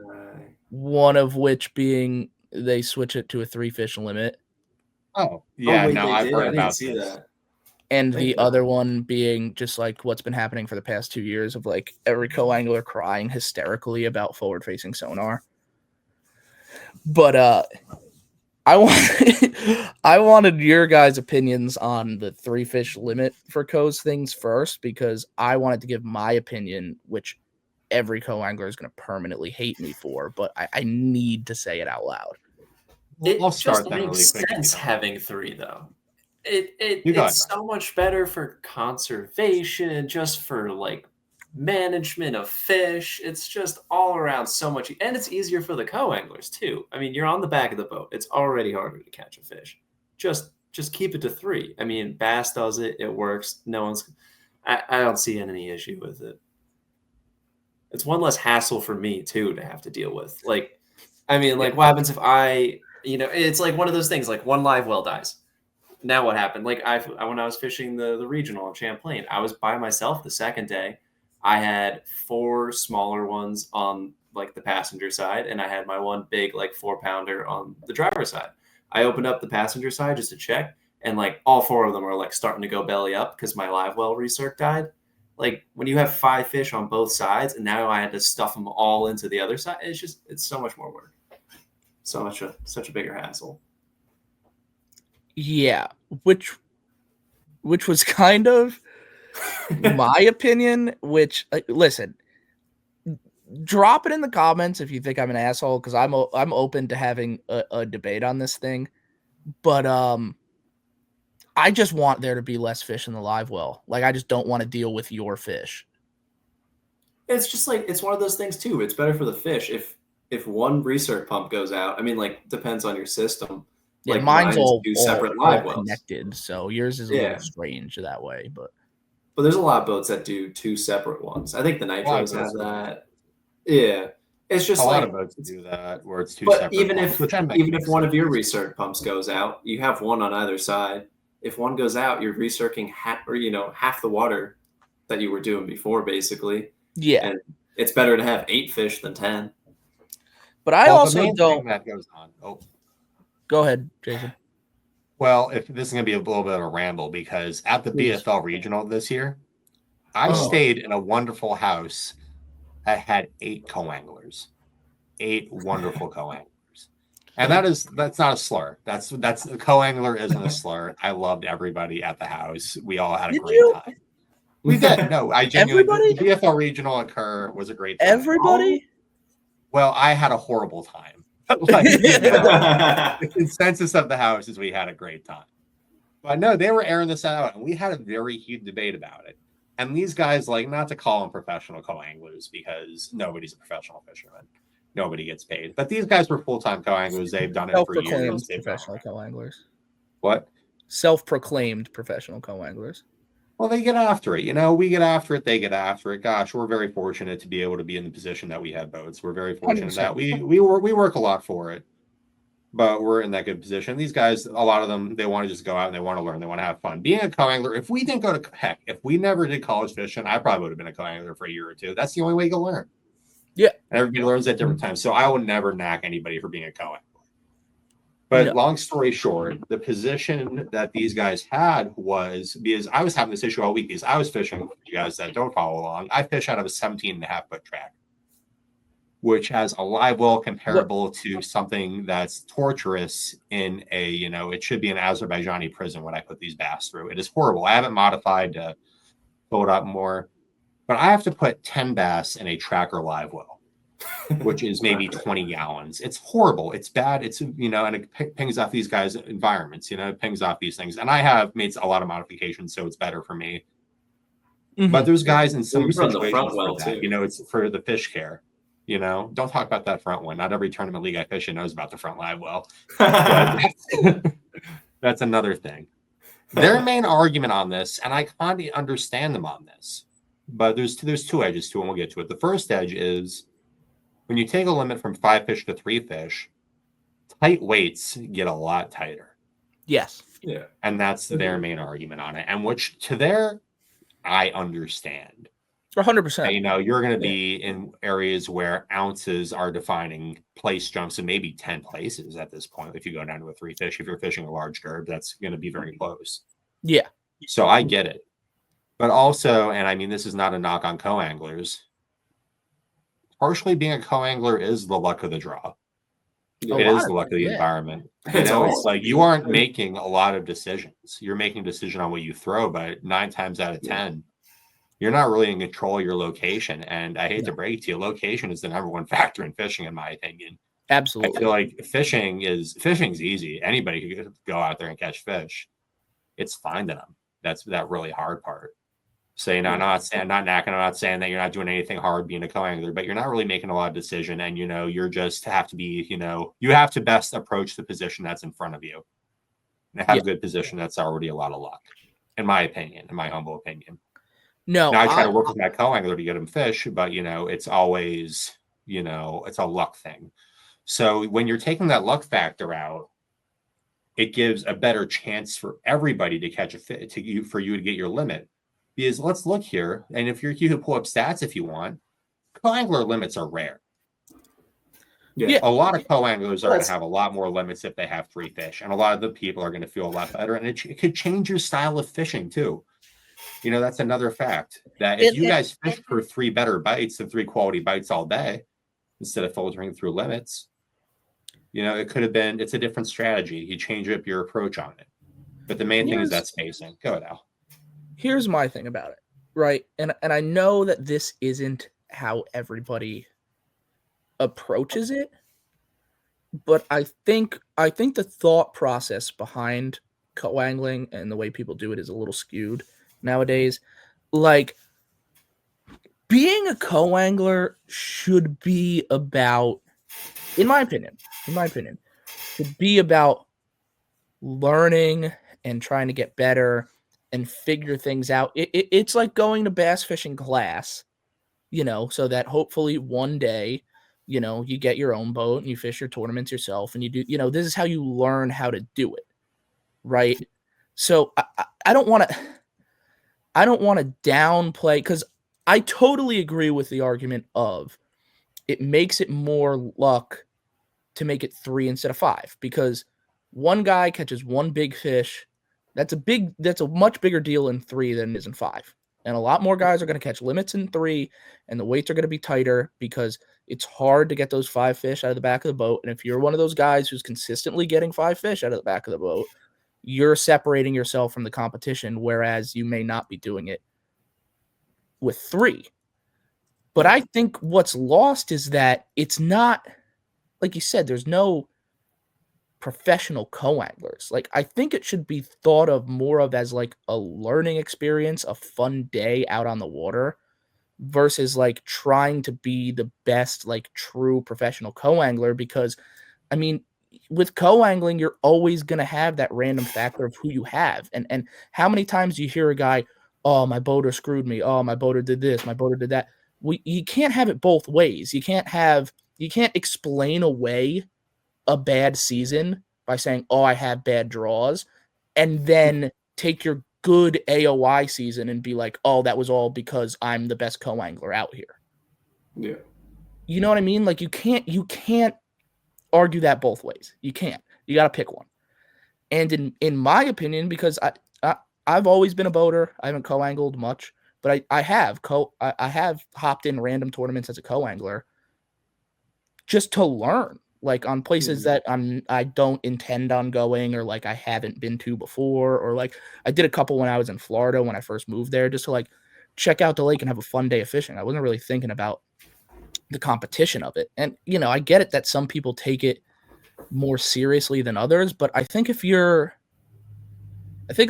One of which being they switch it to a 3-fish limit. Oh, yeah. No, I've heard about this. And the other one being just like what's been happening for the past 2 years of like every co-angler crying hysterically about forward-facing sonar. But I wanted your guys' opinions on the 3-fish limit for co's things first, because I wanted to give my opinion, which every co-angler is going to permanently hate me for, but I need to say it out loud. I'll start that really quick. Sense having 3 though. It's so much better for conservation, just for like management of fish. It's just all around so much, and it's easier for the co-anglers too. I mean, you're on the back of the boat. It's already harder to catch a fish. Just keep it to 3. I mean, Bass does it. It works. No one's. I don't see any issue with it. It's one less hassle for me too to have to deal with. Like, I mean, like what happens if it's like one of those things. Like one live well dies. Now what happened? Like when I was fishing the regional in Champlain, I was by myself the second day. I had 4 smaller ones on like the passenger side, and I had my one big like 4-pounder on the driver's side. I opened up the passenger side just to check, and like all 4 of them are like starting to go belly up because my live well recirc died. Like when you have 5 fish on both sides, and now I had to stuff them all into the other side. It's so much more work. Such a bigger hassle. Yeah, which was kind of my opinion, which listen, drop it in the comments if you think I'm an asshole, because I'm open to having a debate on this thing, but I just want there to be less fish in the live well. Like I just don't want to deal with your fish. It's just like it's one of those things too. It's better for the fish if one recirc pump goes out. I mean, like depends on your system. Yeah, like mine's all 2 separate live wells connected, so yours is a little strange that way, but there's a lot of boats that do 2 separate ones. I think the Nitros have that. Yeah, it's just a like lot of boats do that where it's 2 but separate. Even pumps, if one of your recirc pumps goes out, you have one on either side. If one goes out, you're recircing half the water that you were doing before, basically. Yeah, and it's better to have 8 fish than 10. But I also don't. That goes on. Oh. Go ahead, Jason. Well, if this is going to be a little bit of a ramble, because at the BFL regional this year, I stayed in a wonderful house I had 8 co-anglers, 8 wonderful co-anglers. And that's not a slur. That's co-angler isn't a slur. I loved everybody at the house. We all had a great time. We did. No, I genuinely. The BFL regional at Kerr was a great time. Everybody? Well, I had a horrible time. The consensus of the house is we had a great time. But no, they were airing this out, and we had a very heated debate about it. And these guys, like, not to call them professional co-anglers because nobody's a professional fisherman. Nobody gets paid. But these guys were full-time co-anglers. They've done it for years. Professional co-anglers. What? Self-proclaimed professional co-anglers. Well, they get after it. We get after it. They get after it. Gosh, we're very fortunate to be able to be in the position that we have boats. We're very fortunate 100%. That we work a lot for it. But we're in that good position. These guys, a lot of them, they want to just go out and they want to learn. They want to have fun. Being a co-angler, if we never did college fishing, I probably would have been a co-angler for a year or two. That's the only way you can learn. Yeah. And everybody learns at different times. So I will never knock anybody for being a co-angler. But long story short, the position that these guys had was because I was having this issue all week because I was fishing, you guys that don't follow along, I fish out of a 17.5-foot track, which has a live well comparable to something that's torturous in a, it should be an Azerbaijani prison when I put these bass through. It is horrible. I haven't modified to pull it up more. But I have to put 10 bass in a tracker live well, which is maybe 20 gallons. It's horrible. It's bad. It's, and it pings off these guys' environments, it pings off these things. And I have made a lot of modifications, so it's better for me. Mm-hmm. But there's guys in some situations like that, it's for the fish care, don't talk about that front one. Not every tournament league I fish in knows about the front live well. That's another thing. Their main argument on this, and I kind of understand them on this, but there's 2 edges to it, and we'll get to it. The first edge is when you take a limit from 5 fish to 3 fish, tight weights get a lot tighter. Yes. Yeah. And that's their main argument on it. And which I understand. 100%. You're going to be in areas where ounces are defining place jumps and maybe 10 places at this point. If you go down to a 3 fish, if you're fishing a large derb, that's going to be very close. Yeah. So I get it. But also, and I mean, this is not a knock on co-anglers, partially being a co-angler is the luck of the draw. It is the luck of the environment. It's like you aren't making a lot of decisions. You're making a decision on what you throw, but 9 times out of 10, you're not really in control of your location. And I hate to break to you, location is the #1 factor in fishing, in my opinion. Absolutely. I feel like fishing's easy. Anybody could go out there and catch fish. It's finding them. That's that really hard part. So, I'm not knocking, I'm not saying that you're not doing anything hard being a co-angler, but you're not really making a lot of decision. And, you're just have to be, you have to best approach the position that's in front of you. And have a good position that's already a lot of luck, in my opinion, in my humble opinion. No. Now, I try to work with my co-angler to get him fish, but, it's always, it's a luck thing. So when you're taking that luck factor out, it gives a better chance for everybody to catch a fish, for you to get your limit. Because let's look here, and if you can pull up stats if you want, co-angler limits are rare. Yeah. A lot of co-anglers are going to have a lot more limits if they have 3 fish, and a lot of the people are going to feel a lot better, and it could change your style of fishing too. That's another fact, that if you guys fish for 3 better bites and 3 quality bites all day, instead of filtering through limits, it could have been, it's a different strategy. You change up your approach on it. But the main thing is that spacing. Go ahead, Al. Here's my thing about it, right? And I know that this isn't how everybody approaches it, but I think the thought process behind co-angling and the way people do it is a little skewed nowadays. Like, being a co-angler should be about, in my opinion, should be about learning and trying to get better and figure things out. It's like going to bass fishing class, so that hopefully one day, you get your own boat and you fish your tournaments yourself and you do, this is how you learn how to do it. Right. So I don't want to downplay, because I totally agree with the argument of it makes it more luck to make it 3 instead of 5, because one guy catches one big fish. That's a much bigger deal in 3 than it is in 5. And a lot more guys are going to catch limits in 3, and the weights are going to be tighter because it's hard to get those 5 fish out of the back of the boat. And if you're one of those guys who's consistently getting 5 fish out of the back of the boat, you're separating yourself from the competition, whereas you may not be doing it with 3. But I think what's lost is that it's not, like you said, there's no professional co-anglers. Like, I think it should be thought of more of as like a learning experience, a fun day out on the water, versus like trying to be the best, like true professional co-angler. Because I mean, with co-angling, you're always going to have that random factor of who you have. And how many times do you hear a guy, oh, my boater screwed me. Oh, my boater did this. My boater did that. You can't have it both ways. You can't explain away a bad season by saying, oh, I have bad draws, and then take your good AOI season and be like, oh, that was all because I'm the best co-angler out here. Yeah. You know what I mean? Like, you can't argue that both ways. You can't. You got to pick one. And in my opinion, because I've always been a boater, I haven't co-angled much, but I have hopped in random tournaments as a co-angler just to learn, like on places that I don't intend on going, or like I haven't been to before, or like I did a couple when I was in Florida when I first moved there, just to like check out the lake and have a fun day of fishing. I wasn't really thinking about the competition of it. And, you know, I get it that some people take it more seriously than others, but I think a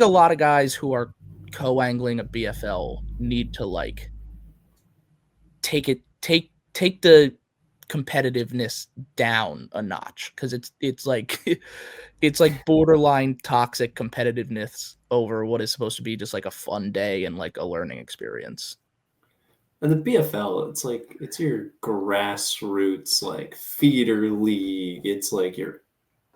lot of guys who are co-angling a BFL need to like take the competitiveness down a notch, because it's like it's like borderline toxic competitiveness over what is supposed to be just like a fun day and like a learning experience. And the BFL, it's like, it's your grassroots, like feeder league. It's like your,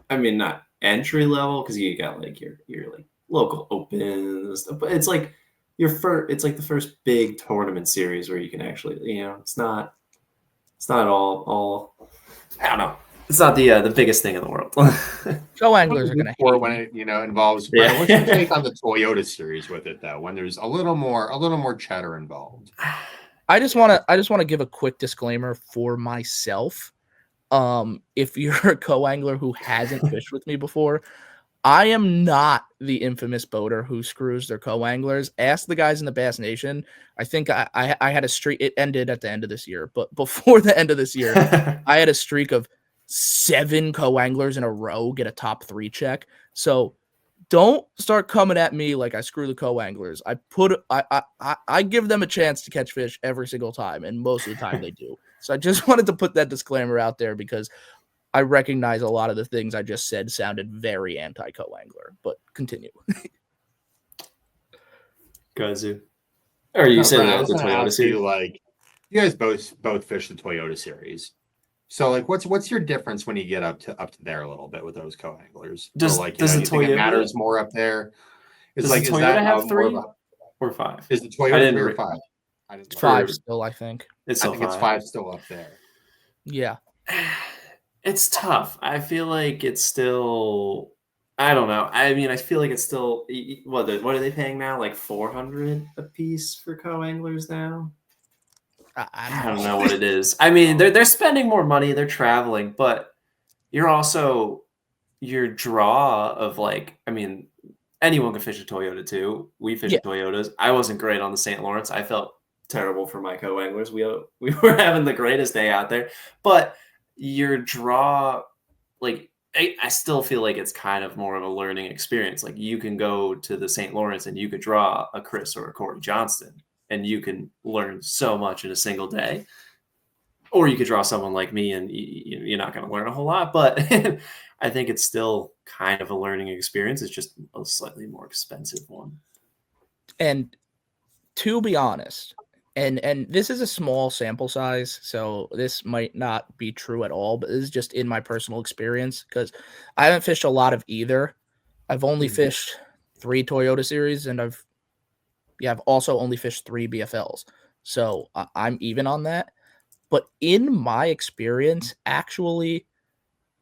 I mean, not entry level, because you got like your like local opens and stuff, but it's like it's like the first big tournament series where you can actually, you know, it's not all I don't know. It's not the biggest thing in the world. Co-anglers are going to hate when it, you know, involves. Yeah. What's your take on the Toyota series with it though? When there's a little more cheddar involved. I just want to give a quick disclaimer for myself. If you're a co-angler who hasn't fished with me before, I am not the infamous boater who screws their co-anglers. Ask the guys in the Bass Nation. I think I had a streak. It ended at the end of this year, but before the end of this year, I had a streak of 7 co-anglers in a row get a top 3 check. So don't start coming at me like I screw the co-anglers. I give them a chance to catch fish every single time, and most of the time they do. So I just wanted to put that disclaimer out there, because I recognize a lot of the things I just said sounded very anti-co-angler, but continue. Gazu. Or you said I was the going to Toyota ask series? you, like, you guys both fish the Toyota series. So, like, what's your difference when you get up to there a little bit with those co-anglers? Does or, like, the you think it Toyota matters more up there? Does the Toyota have 3 or 5? Is the Toyota 3 or 5? It's 5 still, I think. It's 5 still up there. Yeah. It's tough. I feel like it's still, I don't know. I mean, I feel like it's still, what are they paying now? Like $400 a piece for co-anglers now? I don't know what it is. I mean, they're spending more money, they're traveling, but you're also, your draw of like, I mean, anyone can fish a Toyota too. We fish Toyotas. I wasn't great on the St. Lawrence. I felt terrible for my co-anglers. We were having the greatest day out there, but your draw, like, I still feel like it's kind of more of a learning experience. Like, you can go to the St. Lawrence and you could draw a Chris or a Corey Johnston, and you can learn so much in a single day. Or you could draw someone like me, and you're not going to learn a whole lot. But I think it's still kind of a learning experience. It's just a slightly more expensive one. And to be honest, and this is a small sample size, so this might not be true at all, but this is just in my personal experience, because I haven't fished a lot of either. I've only fished 3 Toyota series, and I've also only fished 3 BFLs. So I'm even on that. But in my experience, actually,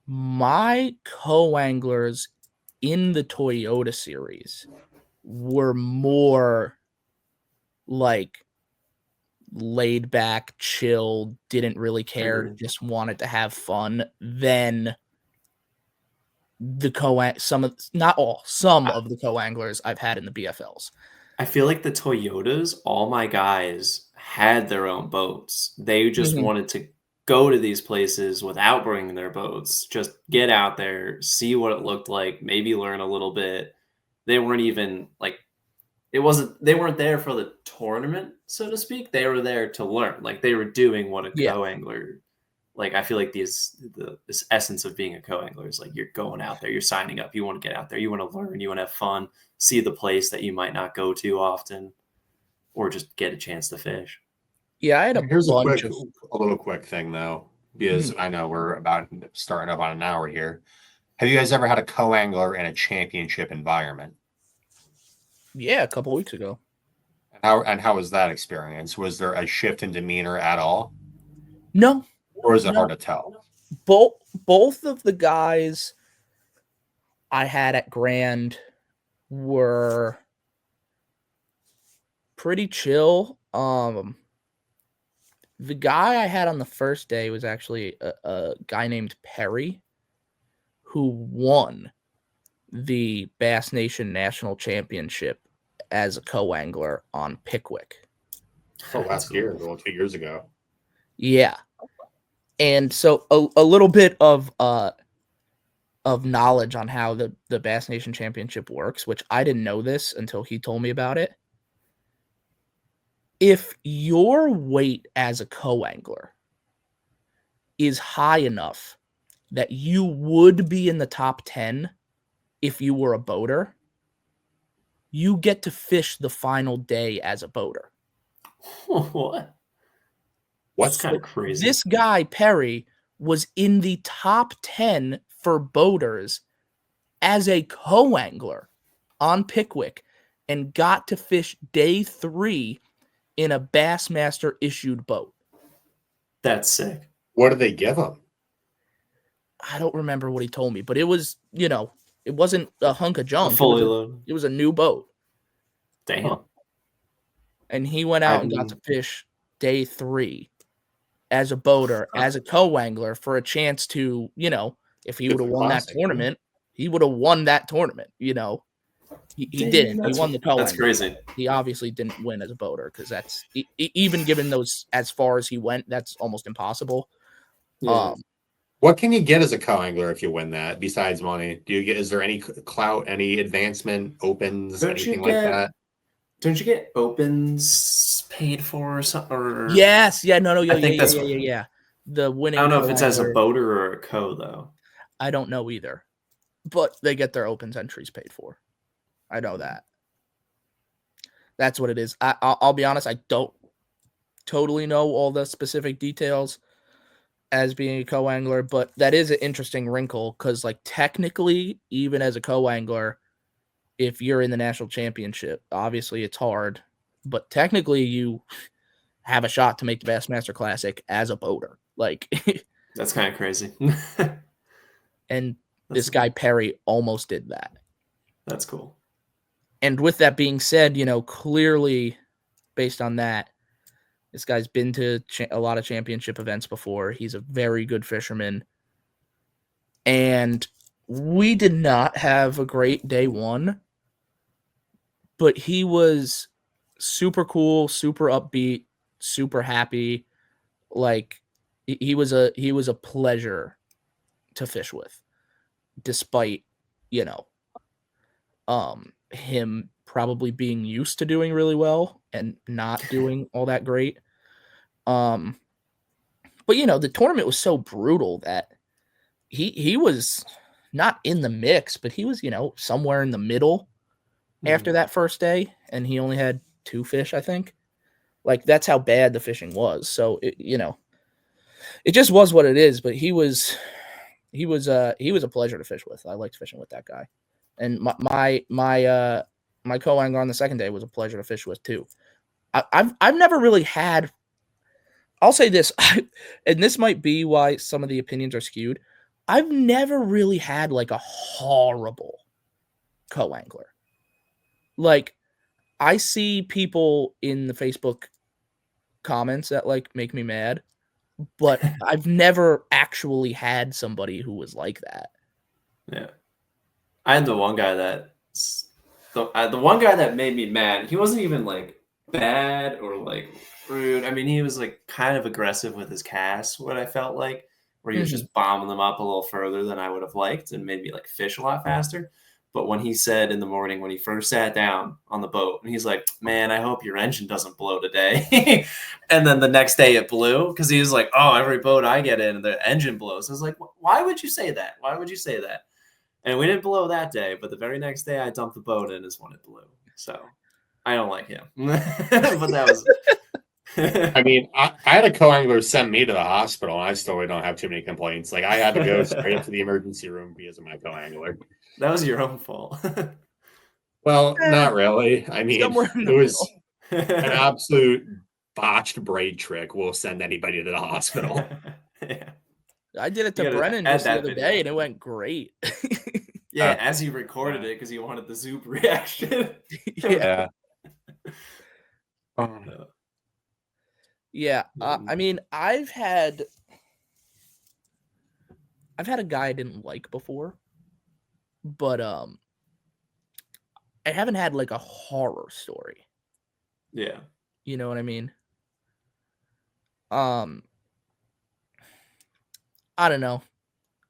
my co-anglers in the Toyota series were more like laid back, chill, didn't really care, Agreed. just wanted to have fun than the some of the co-anglers I've had in the BFLs. I feel like the Toyotas, all my guys had their own boats. They just wanted to go to these places without bringing their boats. Just get out there, see what it looked like, maybe learn a little bit. They weren't even like they weren't there for the tournament, so to speak. They were there to learn. Like they were doing what a co-angler, like I feel like this essence of being a co-angler is like you're going out there, you're signing up, you want to get out there, you want to learn, you want to have fun, see the place that you might not go to often, or just get a chance to fish. Yeah, I had Here's a little quick thing though, because I know we're about starting up on an hour here. Have you guys ever had a co-angler in a championship environment? Yeah, a couple weeks ago. How was that experience? Was there a shift in demeanor at all? No. Or is it hard to tell? Both of the guys I had at Grand were pretty chill. The guy I had on the first day was actually a guy named Perry, who won the Bass Nation National Championship as a co-angler on Pickwick. Oh, last year, well, 2 years ago. Yeah. And so a little bit of knowledge on how the Bass Nation Championship works, which I didn't know this until he told me about it. If your weight as a co-angler is high enough that you would be in the top 10 if you were a boater, you get to fish the final day as a boater. What? That's kind of crazy. This guy, Perry, was in the top 10 for boaters as a co-angler on Pickwick and got to fish day 3 in a Bassmaster issued boat. That's sick. What did they give him? I don't remember what he told me, but it was, it wasn't a hunk of junk. Fully loaded. It was a new boat. Damn. And he went out and got to fish day 3 as a boater, as a co-angler, for a chance to, if he would have won that tournament, he would have won that tournament. He didn't. He won the co-angler. That's crazy. He obviously didn't win as a boater because that's even given those as far as he went, that's almost impossible. Yeah. What can you get as a co-angler if you win that besides money? Is there any clout, any advancement, opens, anything like that? Don't you get opens paid for or something? Yes. Yeah. No. I think that's yeah. The winning. I don't know if it's as a boater or a co though. I don't know either, but they get their opens entries paid for. I know that. That's what it is. I'll be honest. I don't totally know all the specific details as being a co-angler, but that is an interesting wrinkle because, like, technically, even as a co-angler, if you're in the national championship, obviously it's hard, but technically you have a shot to make the Bassmaster Classic as a boater. Like, that's kind of crazy. And this guy Perry almost did that. That's cool. And with that being said, clearly based on that, this guy's been to a lot of championship events before. He's a very good fisherman. And we did not have a great day 1, but he was super cool, super upbeat, super happy. Like he was a pleasure to fish with, despite, him probably being used to doing really well and not doing all that great. But the tournament was so brutal that he was not in the mix, but he was, somewhere in the middle after that first day, and he only had 2 fish, I think. Like, that's how bad the fishing was. So it just was what it is, but he was a pleasure to fish with. I liked fishing with that guy. And my co-angler on the second day was a pleasure to fish with too. I've never really had. I'll say this, and this might be why some of the opinions are skewed. I've never really had like a horrible co-angler. Like, I see people in the Facebook comments that like make me mad, but I've never actually had somebody who was like that. Yeah. I had the one guy that the one guy that made me mad. He wasn't even like bad or like rude. I mean, he was like kind of aggressive with his casts, what I felt like, where he was just bombing them up a little further than I would have liked and made me like fish a lot faster. But when he said in the morning when he first sat down on the boat, and he's like, "Man, I hope your engine doesn't blow today." And then the next day it blew because he was like, "Oh, every boat I get in, the engine blows." I was like, "Why would you say that? Why would you say that?" And we didn't blow that day, but the very next day I dumped the boat in is when it blew. So I don't like him. But that was. I mean, I had a co-angler send me to the hospital, and I still really don't have too many complaints. Like, I had to go straight up to the emergency room because of my co-angler. That was your own fault. Well, not really. I mean, Somewhere it was an absolute botched braid trick. Will send anybody to the hospital. Yeah. I did it to Brennan just the other day, and it went great. Yeah, as he recorded it because he wanted the Zoop reaction. Yeah. Yeah. I mean, I've had a guy I didn't like before, but I haven't had like a horror story. Yeah. You know what I mean? I don't know.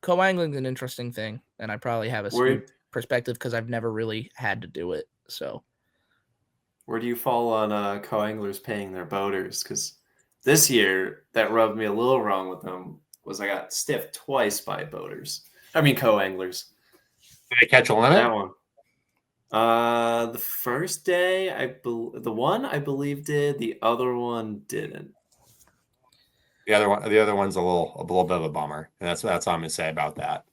Co-angling's an interesting thing, and I probably have a skewed perspective because I've never really had to do it. So, where do you fall on co-anglers paying their boaters? Because this year that rubbed me a little wrong with them was I got stiffed twice by boaters. I mean co-anglers. Did they catch a limit? That one. The first day the one I believe did, the other one didn't. The other one's a little bit of a bummer, and that's all I'm gonna say about that.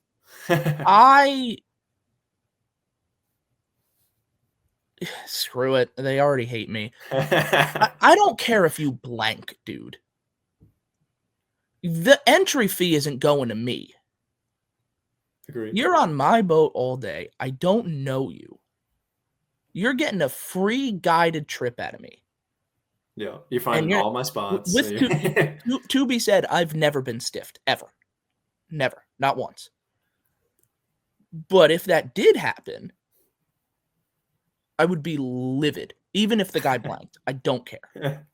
Screw it. They already hate me. I don't care if you blank, dude. The entry fee isn't going to me. Agreed. You're on my boat all day. I don't know you. You're getting a free guided trip out of me. Yeah, you're finding all my spots. To be said, I've never been stiffed, ever. Never. Not once. But if that did happen, I would be livid, even if the guy blanked. I don't care.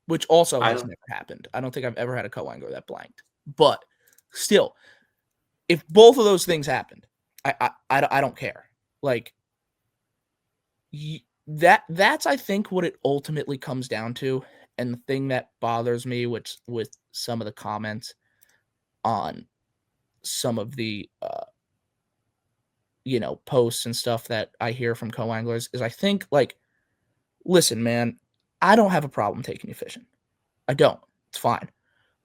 Which also has never happened. I don't think I've ever had a co-angler that blanked. But still, if both of those things happened, I don't care. Like, that's I think what it ultimately comes down to, and the thing that bothers me with some of the comments on some of the posts and stuff that I hear from co-anglers is I think, like, listen, man, I don't have a problem taking you fishing. I don't. It's fine.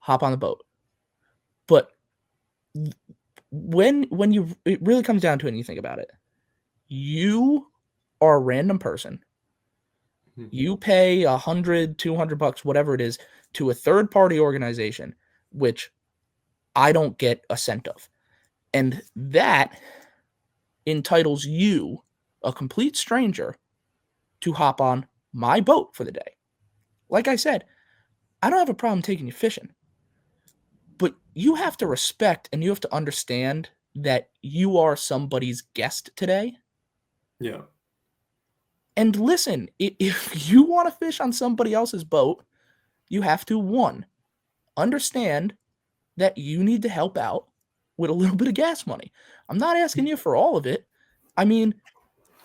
Hop on the boat. But when it really comes down to it and you think about it, you are a random person. You pay $100, $200, whatever it is, to a third-party organization, which I don't get a cent of. And that entitles you, a complete stranger, to hop on my boat for the day. Like I said, I don't have a problem taking you fishing. But you have to respect and you have to understand that you are somebody's guest today. Yeah. And listen, if you want to fish on somebody else's boat, you have to, one, understand that you need to help out with a little bit of gas money. I'm not asking you for all of it. I mean,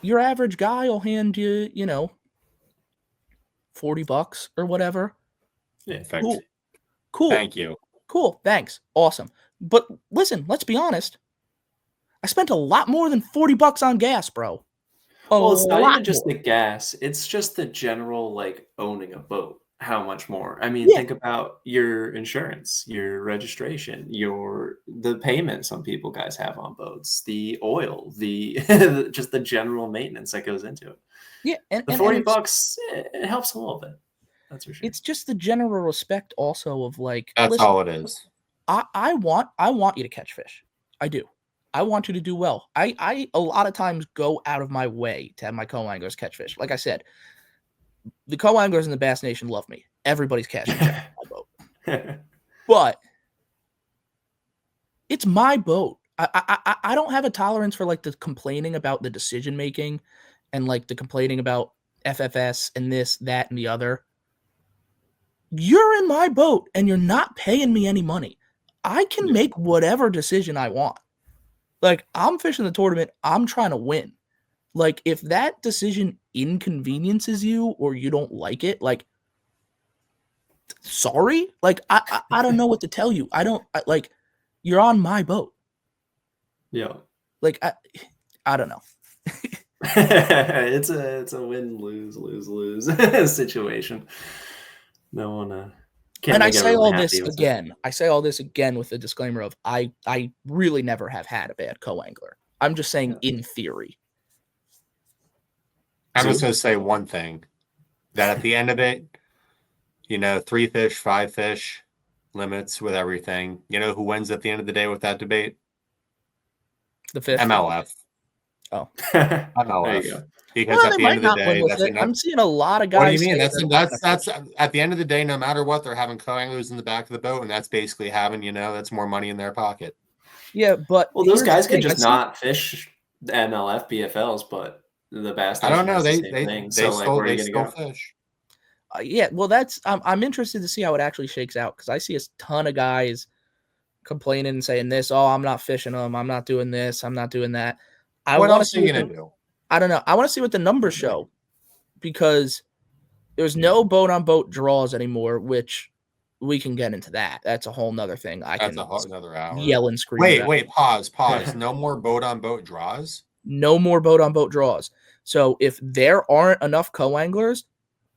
your average guy will hand you, $40 or whatever. Yeah. Cool. Thank you. Cool. Thanks. Awesome. But listen, let's be honest. I spent a lot more than $40 on gas, bro. Well, it's not even just the gas. It's just the general, like, owning a boat. How much more? I mean, think about your insurance, your registration, the payment some guys have on boats, the oil, just the general maintenance that goes into it. Yeah, and the $40, it helps a little bit. That's for sure. It's just the general respect also of, like, that's listen, all it is. I want you to catch fish. I do. I want you to do well. I a lot of times go out of my way to have my co-anglers catch fish. Like I said, the co-anglers in the Bass Nation love me. Everybody's cashing checks on my boat. But it's my boat. I don't have a tolerance for like the complaining about the decision making and like the complaining about FFS and this, that, and the other. You're in my boat and you're not paying me any money. I can make whatever decision I want. Like, I'm fishing the tournament. I'm trying to win. Like, if that decision inconveniences you or you don't like it, like, sorry. Like, I don't know what to tell you. Like, you're on my boat. Yeah. Like, I don't know. It's a win, lose situation. No one can't. And I make say all everyone this happy with it. again. I say all this again with the disclaimer of I really never have had a bad co-angler. I'm just saying in theory. I'm just going to say one thing, that at the end of it, 3 fish, 5 fish, limits with everything. You know who wins at the end of the day with that debate? The fish. MLF. Oh. MLF. There you go. Because at the end of the day, that's enough. I'm seeing a lot of guys. What do you mean? That's at the end of the day, no matter what, they're having co-anglers in the back of the boat, and that's basically having, that's more money in their pocket. Yeah, but those guys could just not fish the MLF BFLs, but the Bass Nation. I don't know. They where are you still go? Fish. Yeah, well, I'm interested to see how it actually shakes out because I see a ton of guys complaining and saying this. Oh, I'm not fishing them. I'm not doing this. I'm not doing that. What else are you gonna do? I don't know. I want to see what the numbers show because there's no boat on boat draws anymore, which we can get into that. That's a whole nother thing. That's a whole another hour. Yell and scream. Wait, pause. No more boat on boat draws? No more boat on boat draws. So if there aren't enough co-anglers,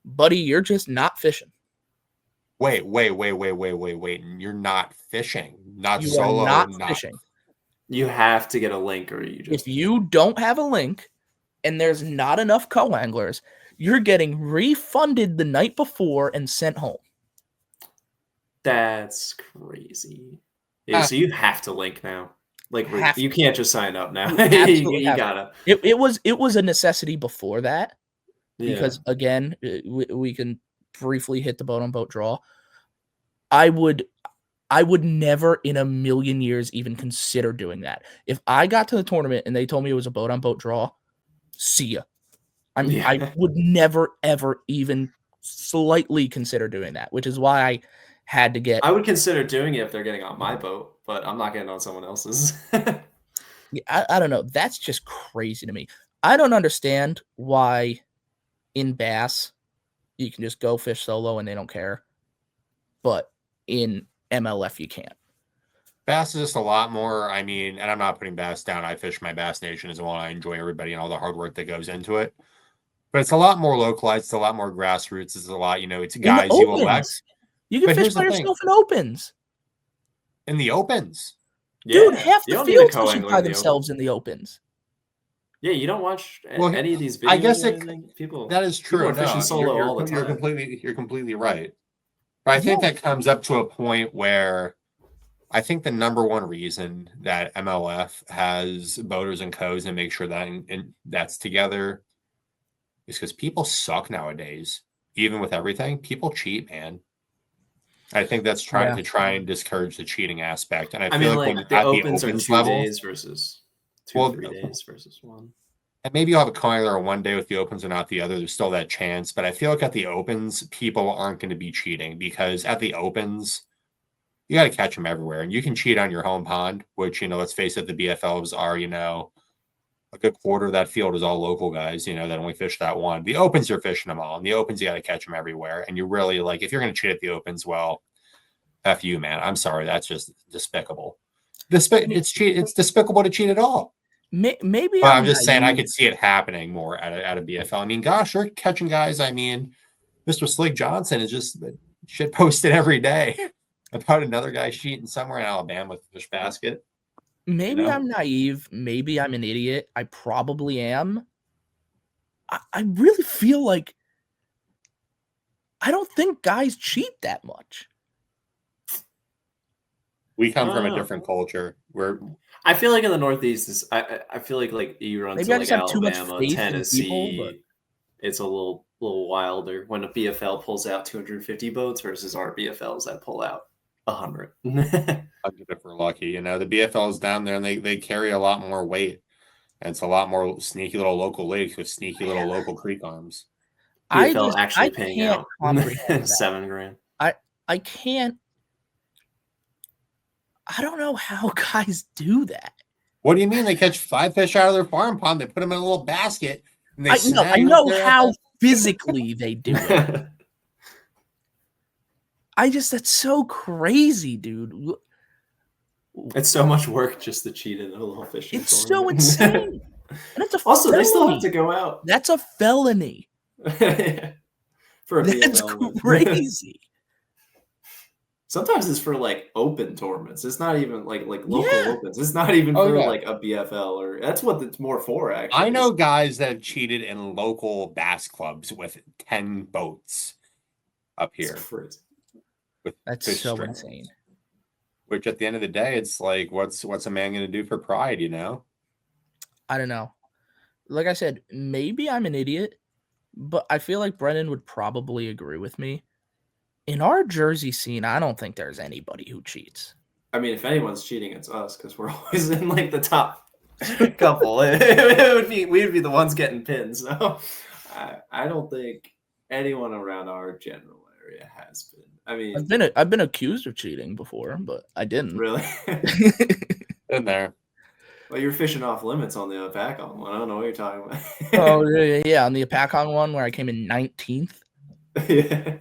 buddy, you're just not fishing. Wait. You're not fishing. Not you solo. Are not fishing. You have to get a link, or you just. If you don't have a link and there's not enough co-anglers, you're getting refunded the night before and sent home. That's crazy. Yeah, so you have to link now. Like you can't just sign up now. You gotta. It was a necessity before that because again, we can briefly hit the boat on boat draw. I would never in a million years even consider doing that. If I got to the tournament and they told me it was a boat on boat draw, see ya. I would never, ever even slightly consider doing that, which is why I had to get. I would consider doing it if they're getting on my boat, but I'm not getting on someone else's. I don't know. That's just crazy to me. I don't understand why in bass you can just go fish solo and they don't care, but in MLF you can't. Bass is just a lot more. I mean, and I'm not putting bass down. I fish my Bass Nation as well. I enjoy everybody and all the hard work that goes into it. But it's a lot more localized. It's a lot more grassroots. It's a lot, it's guys you elect. You can fish by yourself in opens. In the opens? Dude, half the field fishing by themselves in the opens. Yeah, you don't watch any of these videos. I guess people. That is true. People are fishing solo all the time. You're completely right. But I think that comes up to a point where I think the number one reason that MLF has boaters and co's and make sure that that's together is because people suck nowadays. Even with everything, people cheat, man. I think that's trying to discourage the cheating aspect. And I feel like when the opens are 2 days versus 3 days versus 1. And maybe you'll have a co-angler on one day with the opens and not the other. There's still that chance. But I feel like at the opens, people aren't going to be cheating because at the opens, you got to catch them everywhere. And you can cheat on your home pond, which, let's face it, the BFLs are, a good quarter of that field is all local guys, that only fish that one. The opens, you're fishing them all. And the opens, you got to catch them everywhere. And you really, if you're going to cheat at the opens, well, F you, man. I'm sorry. That's just despicable. It's despicable to cheat at all. Maybe I'm just saying I could see it happening more at a BFL. I mean, gosh, you're catching guys. I mean, Mr. Slick Johnson is just shit posted every day about another guy cheating somewhere in Alabama with a fish basket. Maybe I'm naive. Maybe I'm an idiot. I probably am. I really feel like I don't think guys cheat that much. We come from a different culture. I feel like in the Northeast, I feel like you run Maybe to I like just have too much Alabama, faith in Tennessee. people, but it's a little wilder when a BFL pulls out 250 boats versus our BFLs that pull out 100. 100 if we're lucky. The BFL is down there and they carry a lot more weight. And it's a lot more sneaky little local lakes with sneaky little local creek arms. BFL actually paying can't out comprehend that. $7,000. I can't. I don't know how guys do that. What do you mean? They catch 5 fish out of their farm pond, they put them in a little basket, and they I know how physically they do it. That's so crazy, dude. It's so much work just to cheat in a little fishing. It's so insane. And it's also, they still have to go out. That's a felony. For a That's BFL crazy. Sometimes it's for like open tournaments. It's not even like local opens. It's not even for like a BFL, or that's what it's more for. Actually, I know guys that have cheated in local bass clubs with 10 boats up here. That's so insane. Which at the end of the day, it's like, what's a man going to do for pride? I don't know. Like I said, maybe I'm an idiot, but I feel like Brennan would probably agree with me. In our Jersey scene, I don't think there's anybody who cheats. I mean, if anyone's cheating, it's us because we're always in like the top couple. We'd be the ones getting pinned. So I don't think anyone around our general area has been. I mean, I've been accused of cheating before, but I didn't. Really? In there. Well, you're fishing off limits on the Apacon one. I don't know what you're talking about. Oh yeah, on the Apacon one where I came in 19th. Yeah.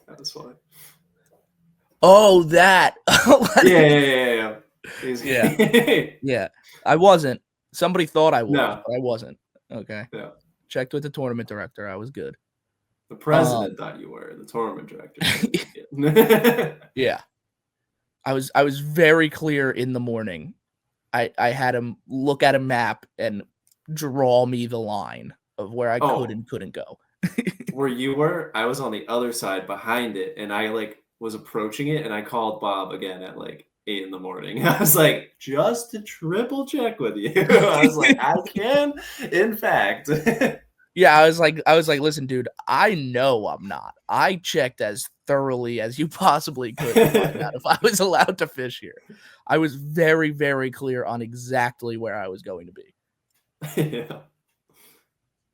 That was funny. Oh, that. Yeah. Yeah. I wasn't. Somebody thought I was, but I wasn't. Okay. Yeah. Checked with the tournament director. I was good. The president thought you were. The tournament director. Yeah. I was very clear in the morning. I had him look at a map and draw me the line of where I could and couldn't go. Where you were, I was on the other side behind it, and I was approaching it, and I called Bob again at 8 in the morning. I was like, just to triple check with you. I was like, I can, in fact. Yeah, I was like, listen, dude, I know I'm not. I checked as thoroughly as you possibly could to find out if I was allowed to fish here. I was very, very clear on exactly where I was going to be. Yeah.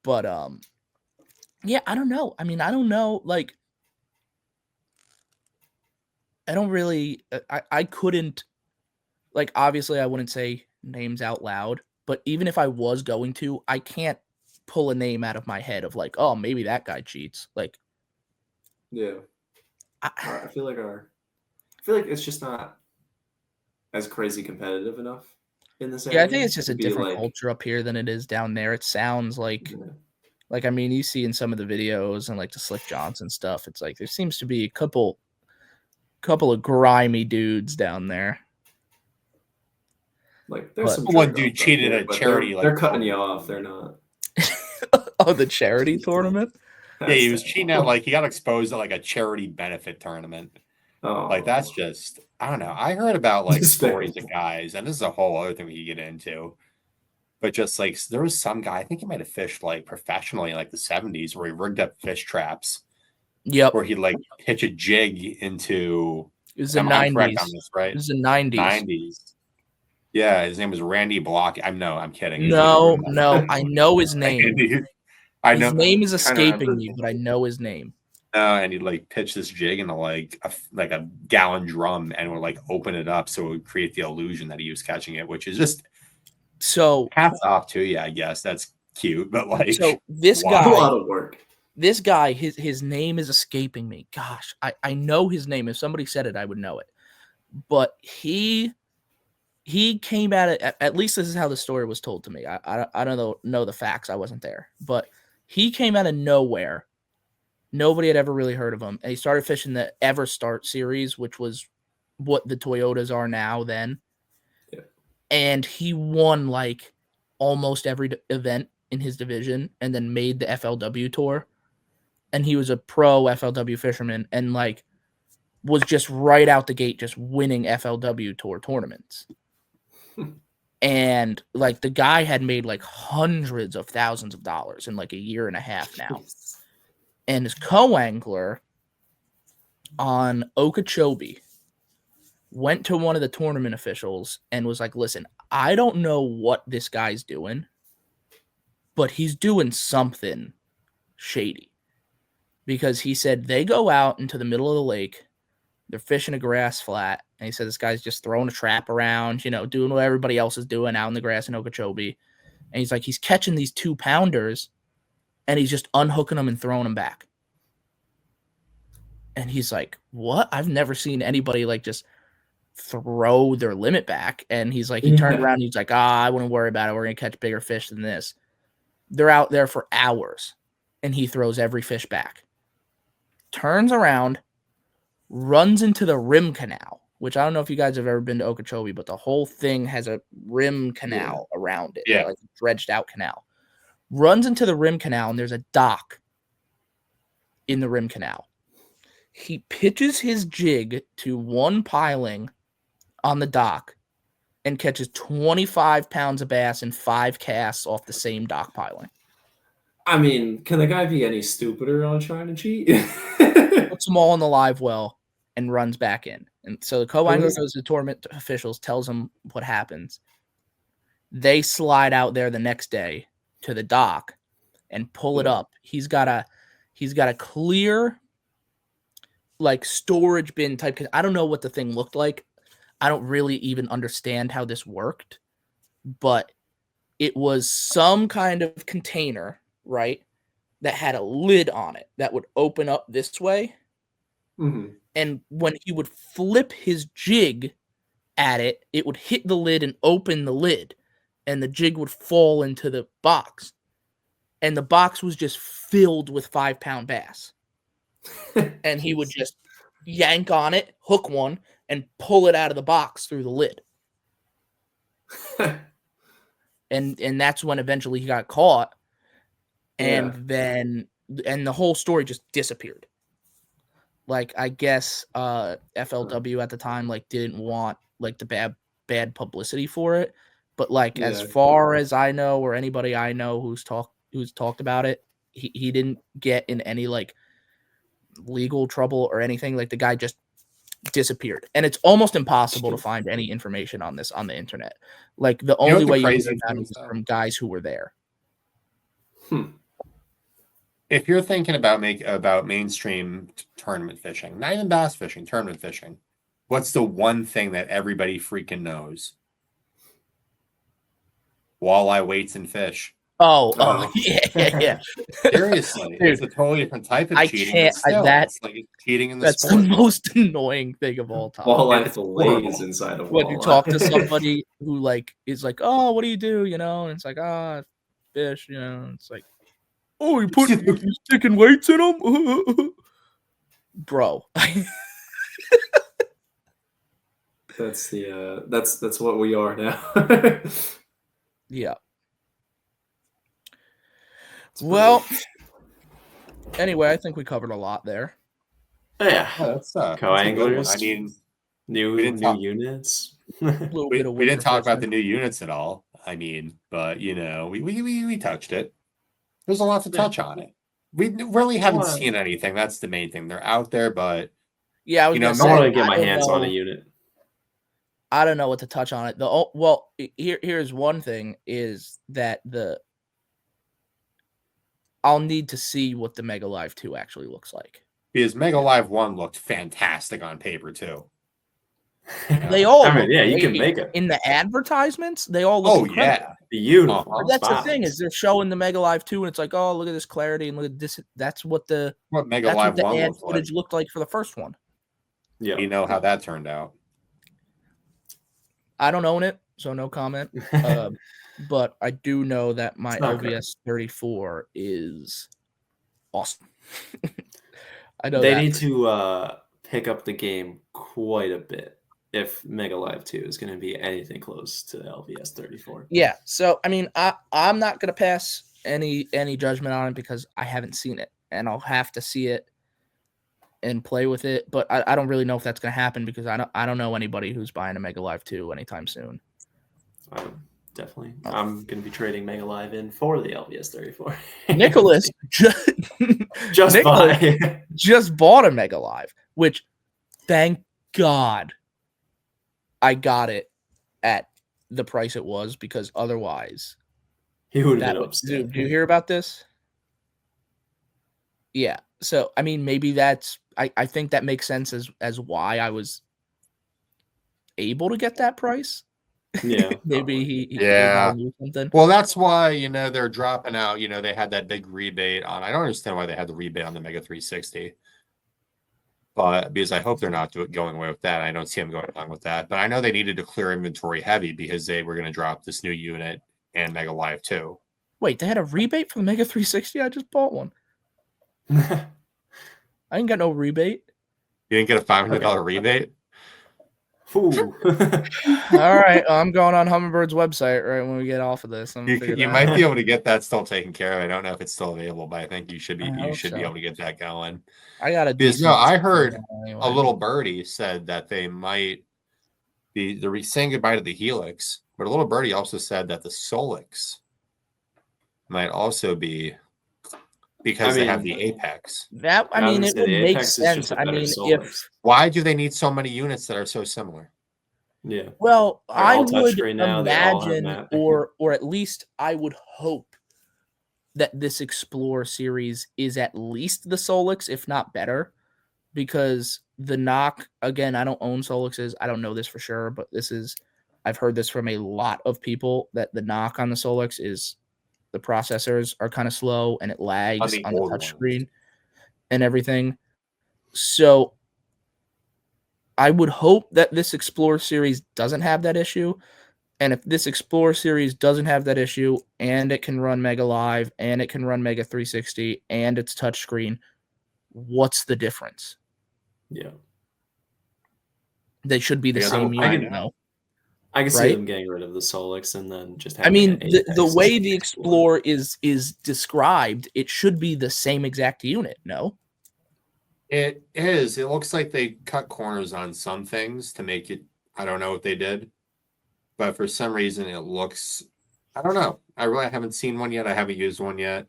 But yeah, I don't know. I mean, I don't know. I don't really. I couldn't. Obviously, I wouldn't say names out loud. But even if I was going to, I can't pull a name out of my head of oh, maybe that guy cheats. Yeah. I feel like it's just not as crazy competitive enough in this area. Yeah, I think it's just a different culture up here than it is down there. It sounds like I mean, you see in some of the videos and the Slick Johnson stuff, it's there seems to be a couple of grimy dudes down there. There's some one dude cheated at charity. They're cutting you off. They're not. Oh, the charity tournament? Yeah, he was cheating at he got exposed at a charity benefit tournament. Oh, that's just, I don't know. I heard about stories of guys, and this is a whole other thing we could get into. But just there was some guy, I think he might have fished professionally in the 70s, where he rigged up fish traps. Yep. Where he'd pitch a jig into. It was the 90s. Correct on this, right? It was the 90s. 90s. Yeah, his name was Randy Block. I'm kidding. No, I know his name. I know his name is escaping me, but I know his name. And he'd pitch this jig into a gallon drum, and would open it up so it would create the illusion that he was catching it, which is just so hats off to you. I guess that's cute, but so this guy, a lot of work. This guy, his name is escaping me. Gosh, I know his name. If somebody said it, I would know it. But he came at it. At least this is how the story was told to me. I don't know the facts. I wasn't there, but he came out of nowhere. Nobody had ever really heard of him. And he started fishing the Ever Start series, which was what the Toyotas are now then. Yeah. And he won almost every event in his division and then made the FLW tour. And he was a pro FLW fisherman. And was just right out the gate, just winning FLW tour tournaments. And like the guy had made like hundreds of thousands of dollars in like a year and a half now. And his co-angler on Okeechobee went to one of the tournament officials and was like, listen, I don't know what this guy's doing, but he's doing something shady. Because he said they go out into the middle of the lake, they're fishing a grass flat, and he said this guy's just throwing a trap around, you know, doing what everybody else is doing out in the grass in Okeechobee. And he's like, he's catching these 2-pounders, and he's just unhooking them and throwing them back. And he's like, what? I've never seen anybody like just throw their limit back. And he's like, he turned around and he's like, I wouldn't worry about it. We're going to catch bigger fish than this. They're out there for hours, and he throws every fish back. Turns around, runs into the rim canal, which I don't know if you guys have ever been to Okeechobee, but the whole thing has a rim canal around it, like a dredged out canal. Runs into the rim canal, and there's a dock in the rim canal. He pitches his jig to one piling on the dock and catches 25 pounds of bass in 5 casts off the same dock piling. I mean, can the guy be any stupider on trying to cheat? Puts them all in the live well and runs back in. And so the co-angler goes to the tournament officials, tells them what happens. They slide out there the next day to the dock and pull it up. He's got a clear like storage bin type. I don't know what the thing looked like. I don't really even understand how this worked, but it was some kind of container, right, that had a lid on it that would open up this way. Mm-hmm. And when he would flip his jig at it, it would hit the lid and open the lid, and the jig would fall into the box. And the box was just filled with 5-pound bass. And he would just yank on it, hook one, and pull it out of the box through the lid. and that's when eventually he got caught. And then the whole story just disappeared. Like, I guess FLW at the time like didn't want like the bad publicity for it. But like as far as I know, or anybody I know who's talked about it, he didn't get in any like legal trouble or anything. Like the guy just disappeared, and it's almost impossible to find any information on this on the internet. Like the only way you can get that is from guys who were there. If you're thinking about mainstream tournament fishing, not even bass fishing, tournament fishing, what's the one thing that everybody freaking knows? Walleye weights and fish. Oh, yeah. Seriously, dude, it's a totally different type of cheating. It's like cheating in the that's sport. The most annoying thing of all time. Walleye fillets inside of when you talk to somebody who like is like, oh, what do you do? You know, and it's like, fish. You know, and it's like, oh, you sticking weights in them, bro. That's that's what we are now. Yeah. Well, anyway, I think we covered a lot there. Yeah, that's co-anglers. I mean, new units. We didn't talk about the new units at all. I mean, but you know, we touched it. There's a lot to touch on it. We really haven't seen anything. That's the main thing. They're out there, but yeah, I want to get my hands on a unit. I don't know what to touch on it. Here's one thing is that I'll need to see what the Mega Live 2 actually looks like. Because Mega Live 1 looked fantastic on paper too. They all you can make it. In the advertisements, they all look incredible. Beautiful. That's the thing, is they're showing the Mega Live 2 and it's like, oh, look at this clarity and look at this. That's what Mega Live 1 ad footage looked like for the first one. Yeah. You know how that turned out. I don't own it, so no comment. But I do know that my LVS 34 is awesome. I know they need to pick up the game quite a bit if Mega Live 2 is going to be anything close to LVS 34. Yeah, so I mean, I'm not going to pass any judgment on it because I haven't seen it, and I'll have to see it and play with it, but I don't really know if that's going to happen because I don't know anybody who's buying a Mega Live 2 anytime soon. Definitely. I'm going to be trading Mega Live in for the LVS 34. Nicholas just bought a Mega Live, which thank God I got it at the price it was, because otherwise he would have been upset. Do you hear about this? Yeah. So, I mean, maybe that's I think that makes sense as why I was able to get that price. Yeah. Maybe he knew something. Well, that's why, they're dropping out. They had that big rebate on. I don't understand why they had the rebate on the Mega 360. But because I hope they're not going away with that. I don't see them going along with that. But I know they needed to clear inventory heavy because they were going to drop this new unit and Mega Live 2. Wait, they had a rebate for the Mega 360? I just bought one. I didn't get no rebate. You didn't get a $500 rebate? Ooh. All right, I'm going on Hummingbird's website right when we get off of this. You might be able to get that still taken care of. I don't know if it's still available, but I think you should be able to get that going. I heard a little birdie said that they might be saying goodbye to the Helix, but a little birdie also said that the Solix might also be, because they have the Apex. It would make sense. Why do they need so many units that are so similar? Yeah. Well, I would imagine, or at least I would hope that this Explorer series is at least the Solix, if not better, because the knock, again, I don't own Solixes. I don't know this for sure, but I've heard this from a lot of people, that the knock on the Solix is the processors are kind of slow and it lags on the touchscreen and everything. So I would hope that this Explorer series doesn't have that issue. And if this Explorer series doesn't have that issue, and it can run Mega Live, and it can run Mega 360, and it's touchscreen, what's the difference? Yeah. They should be the same unit, I can see them getting rid of the Solix and then just having the way the Explorer is described, it should be the same exact unit, no? It is. It looks like they cut corners on some things to make it, I don't know what they did. But for some reason, it looks, I don't know. I really haven't seen one yet. I haven't used one yet.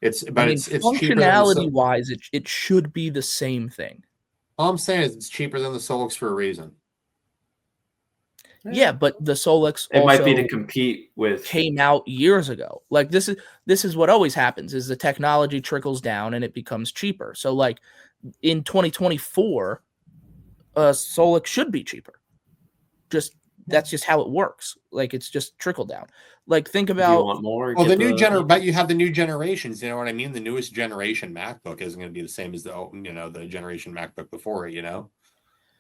It's functionality wise, it should be the same thing. All I'm saying is it's cheaper than the Solix for a reason. Yeah, but the Solix might be to compete with, came out years ago. Like this is what always happens, is the technology trickles down and it becomes cheaper. So like in 2024, Solix should be cheaper. That's just how it works. Like it's just trickle down. Like think about. Do you want more? Well, but you have the new generations. You know what I mean? The newest generation MacBook isn't going to be the same as the generation MacBook before it.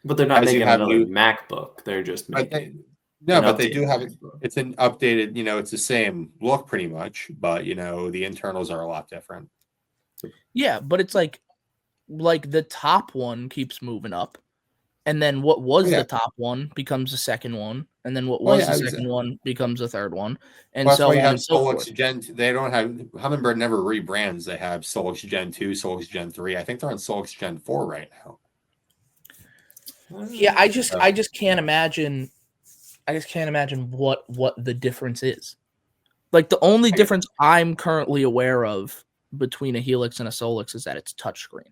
But they're not making another MacBook. They're just making. But they do have it. It's an updated. It's the same look pretty much, but the internals are a lot different. Yeah, but it's like the top one keeps moving up. And then what was the top one becomes the second one, and then what was the second one becomes the third one, and so on and so forth. They don't have Humminbird never rebrands. They have Solix Gen 2, Solix Gen 3. I think they're on Solix Gen 4 right now. Yeah, I just can't imagine. I just can't imagine what the difference is. Like the only difference I'm currently aware of between a Helix and a Solix is that it's touchscreen.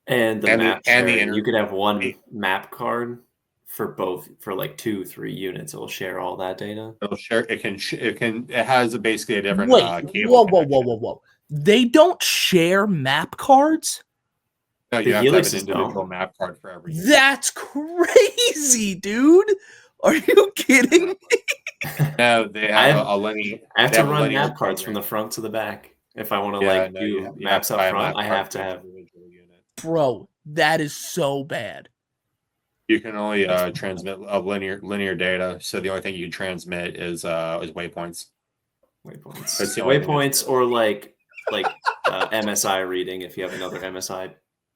And the map sharing, you could have one map card for both, for like 2-3 units. It will share all that data. It'll share. It has basically a different. Cable. Whoa! They don't share map cards. No, you have to have an individual map card for every unit. That's crazy, dude. Are you kidding me? No, they have a linear. I have to run map cards from the front to the back if I want to do maps up front. I have to have. Bro, that is so bad. You can only transmit linear data, so the only thing you can transmit is waypoints. Waypoints, or like MSI reading if you have another MSI.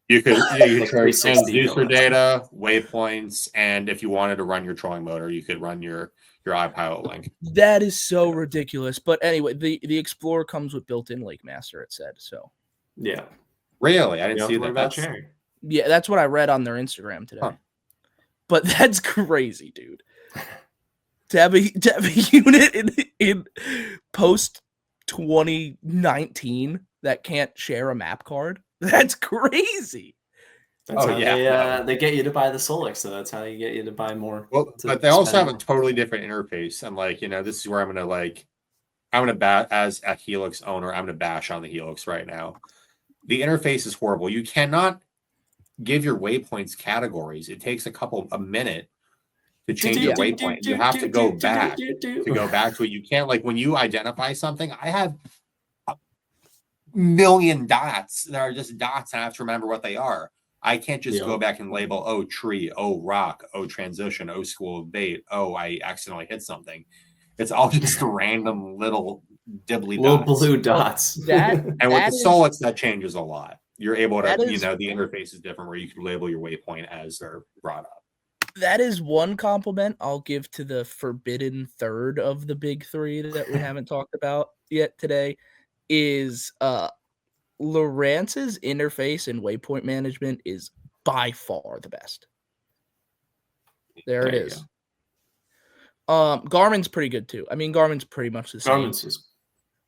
You could transducer data, waypoints, and if you wanted to run your trolling motor, you could run your iPilot link. That is so ridiculous. But anyway, the Explorer comes with built-in Lake Master, it said. So yeah. Really? I didn't see that. Yeah, that's what I read on their Instagram today. Huh. But that's crazy, dude. To have a unit in post 2019 that can't share a map card. That's crazy. That's how no. they get you to buy the Solix, so that's how you get you to buy more. Well, but they also have a totally different interface, and like this is where I'm gonna bash as a Helix owner. I'm gonna bash on the Helix right now. The interface is horrible. You cannot give your waypoints categories. It takes a minute to change your waypoint. You have to go back to it. You can't, like, when you identify something, I have a million dots that are just dots, and I have to remember what they are. I can't just go back and label, oh, tree, oh, rock, oh, transition, oh, school of bait, oh, I accidentally hit something. It's all just random little dibbly little dots. blue dots. And with the Solix, that changes a lot. You're able to, the interface is different where you can label your waypoint as they're brought up. That is one compliment I'll give to the forbidden third of the big three that we haven't talked about yet today is Lowrance's interface and waypoint management is by far the best. There it is. Garmin's pretty good too. I mean, Garmin's pretty much the same. Garmin's is,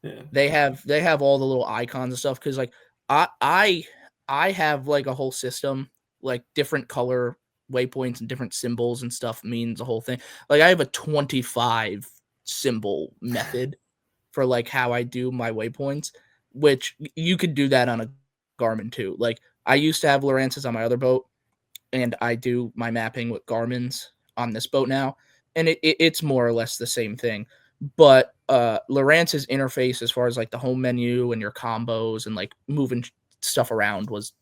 yeah. They have all the little icons and stuff because like I have like a whole system, like different color waypoints and different symbols and stuff means a whole thing. Like I have a 25 symbol method for like how I do my waypoints, which you could do that on a Garmin too. Like I used to have Lowrance's on my other boat, and I do my mapping with Garmin's on this boat now, and it's more or less the same thing. But Lowrance's interface, as far as like the home menu and your combos and like moving stuff around, was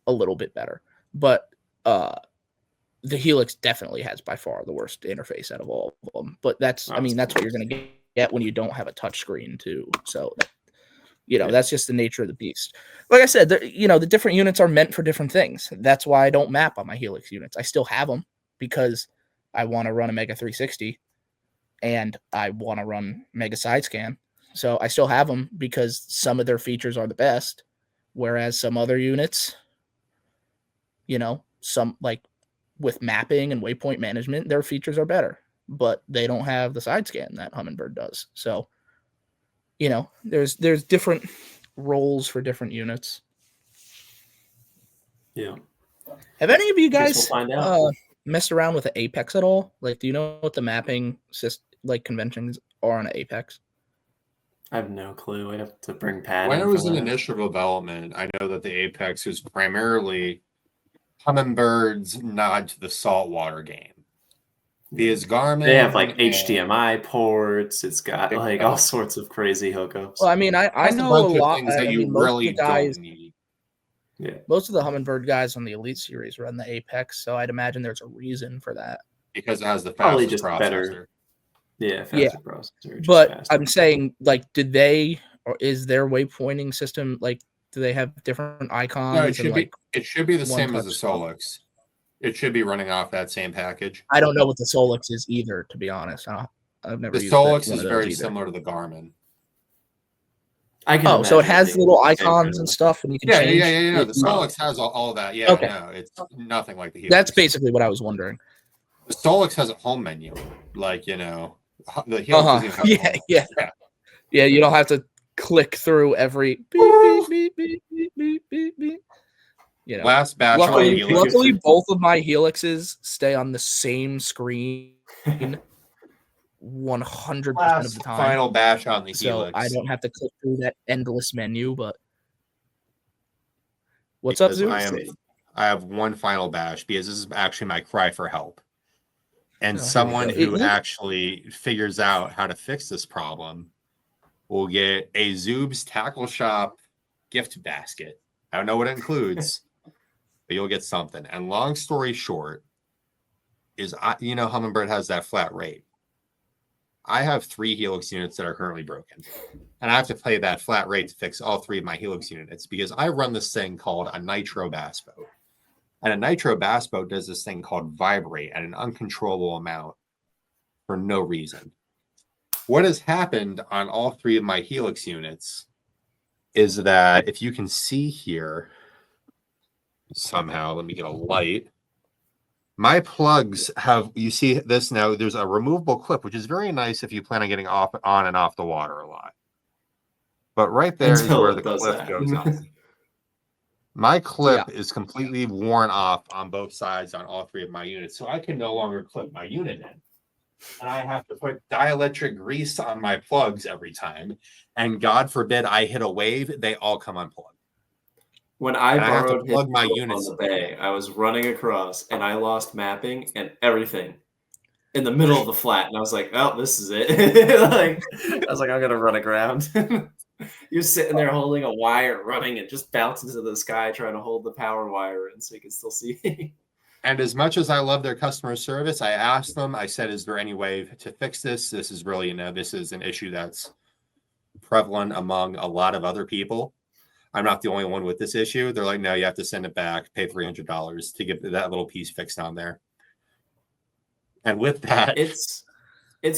a little bit better. But the Helix definitely has by far the worst interface out of all of them. But that's what you're going to get when you don't have a touch screen too. So, that's just the nature of the beast. Like I said, the different units are meant for different things. That's why I don't map on my Helix units. I still have them because I want to run a Mega 360 and I want to run Mega Side Scan. So I still have them because some of their features are the best, whereas some other units, some like with mapping and waypoint management, their features are better, but they don't have the side scan that Humminbird does. So, there's different roles for different units. Yeah. Have any of you guys messed around with the Apex at all? Like, do you know what the mapping conventions are on an Apex? I have no clue. I'd have to bring Pat. When it was in initial development, I know that the Apex was primarily Hummingbird's nod to the saltwater game. Because Garmin, they have like HDMI ports. It's got like all sorts of crazy hookups. Well, I mean, I know a lot of things that you really don't need. Yeah, most of the Humminbird guys on the Elite Series run the Apex, so I'd imagine there's a reason for that. Because it has the fastest processor. Better. Yeah, faster processor. But faster. I'm saying, like, is their waypointing system, like, do they have different icons? No, it should be the same as the Solix. It should be running off that same package. I don't know what the Solix is either, to be honest. I've never used the Solix is very similar to the Garmin. So it has little icons and stuff, and you can change. Yeah. The Solix has all that. Yeah, okay. No, it's nothing like the Helix. That's basically what I was wondering. The Solix has a home menu, like the Helix. Yeah. You don't have to click through every beep, beep, beep, beep, beep, beep, beep. Last batch. Luckily, both of my Helixes stay on the same screen 100% of the time. Final batch on the Helix. So I don't have to click through that endless menu. But what's up, Zubris? I have one final bash because this is actually my cry for help. And someone who actually figures out how to fix this problem will get a Zub's Tackle Shop gift basket. I don't know what it includes, but you'll get something. And long story short is, Humminbird has that flat rate. I have 3 Helix units that are currently broken. And I have to pay that flat rate to fix all 3 of my Helix units because I run this thing called a Nitro Bass Boat. And a Nitro Bass Boat does this thing called vibrate at an uncontrollable amount for no reason. What has happened on all 3 of my Helix units is that if you can see here, somehow. Let me get a light. My plugs have, you see this now, there's a removable clip, which is very nice if you plan on getting on and off the water a lot. But right there is where the clip goes on. My clip is completely worn off on both sides on all three of my units, so I can no longer clip my unit in. And I have to put dielectric grease on my plugs every time. And God forbid I hit a wave, they all come unplugged. When I borrowed his my units on the bay, I was running across and I lost mapping and everything in the middle of the flat. And I was like, oh, this is it. I was like, I'm going to run aground. You're sitting there holding a wire, running and just bouncing to the sky, trying to hold the power wire in so you can still see. And as much as I love their customer service, I asked them, I said, is there any way to fix this? This is really, this is an issue that's prevalent among a lot of other people. I'm not the only one with this issue. They're like, no, you have to send it back, pay $300 to get that little piece fixed on there. And with that, it's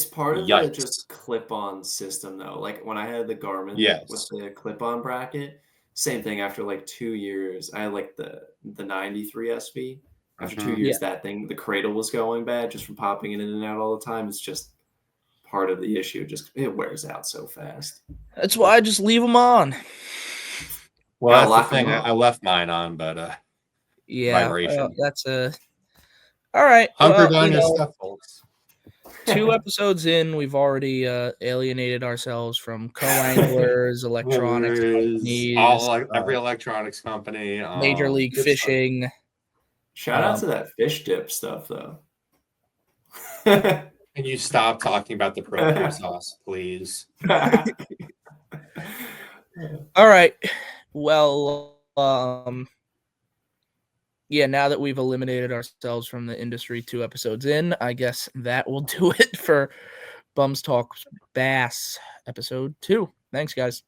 part of the just clip-on system though. Like when I had the Garmin with the clip-on bracket, same thing. After like 2 years, I had like the 93 SV. After 2 years, that thing, the cradle was going bad just from popping it in and out all the time. It's just part of the issue. Just it wears out so fast. That's why I just leave them on. Well, that's the thing. I left mine on, but vibration. That's a all right. Hunker down your stuff, folks. 2 episodes in, we've already alienated ourselves from co-anglers, electronics companies, every electronics company, Major League Fishing. Shout out to that fish dip stuff, though. Can you stop talking about the pro sauce, please? All right. Well, now that we've eliminated ourselves from the industry 2 episodes in, I guess that will do it for Bums Talk Bass episode 2. Thanks, guys.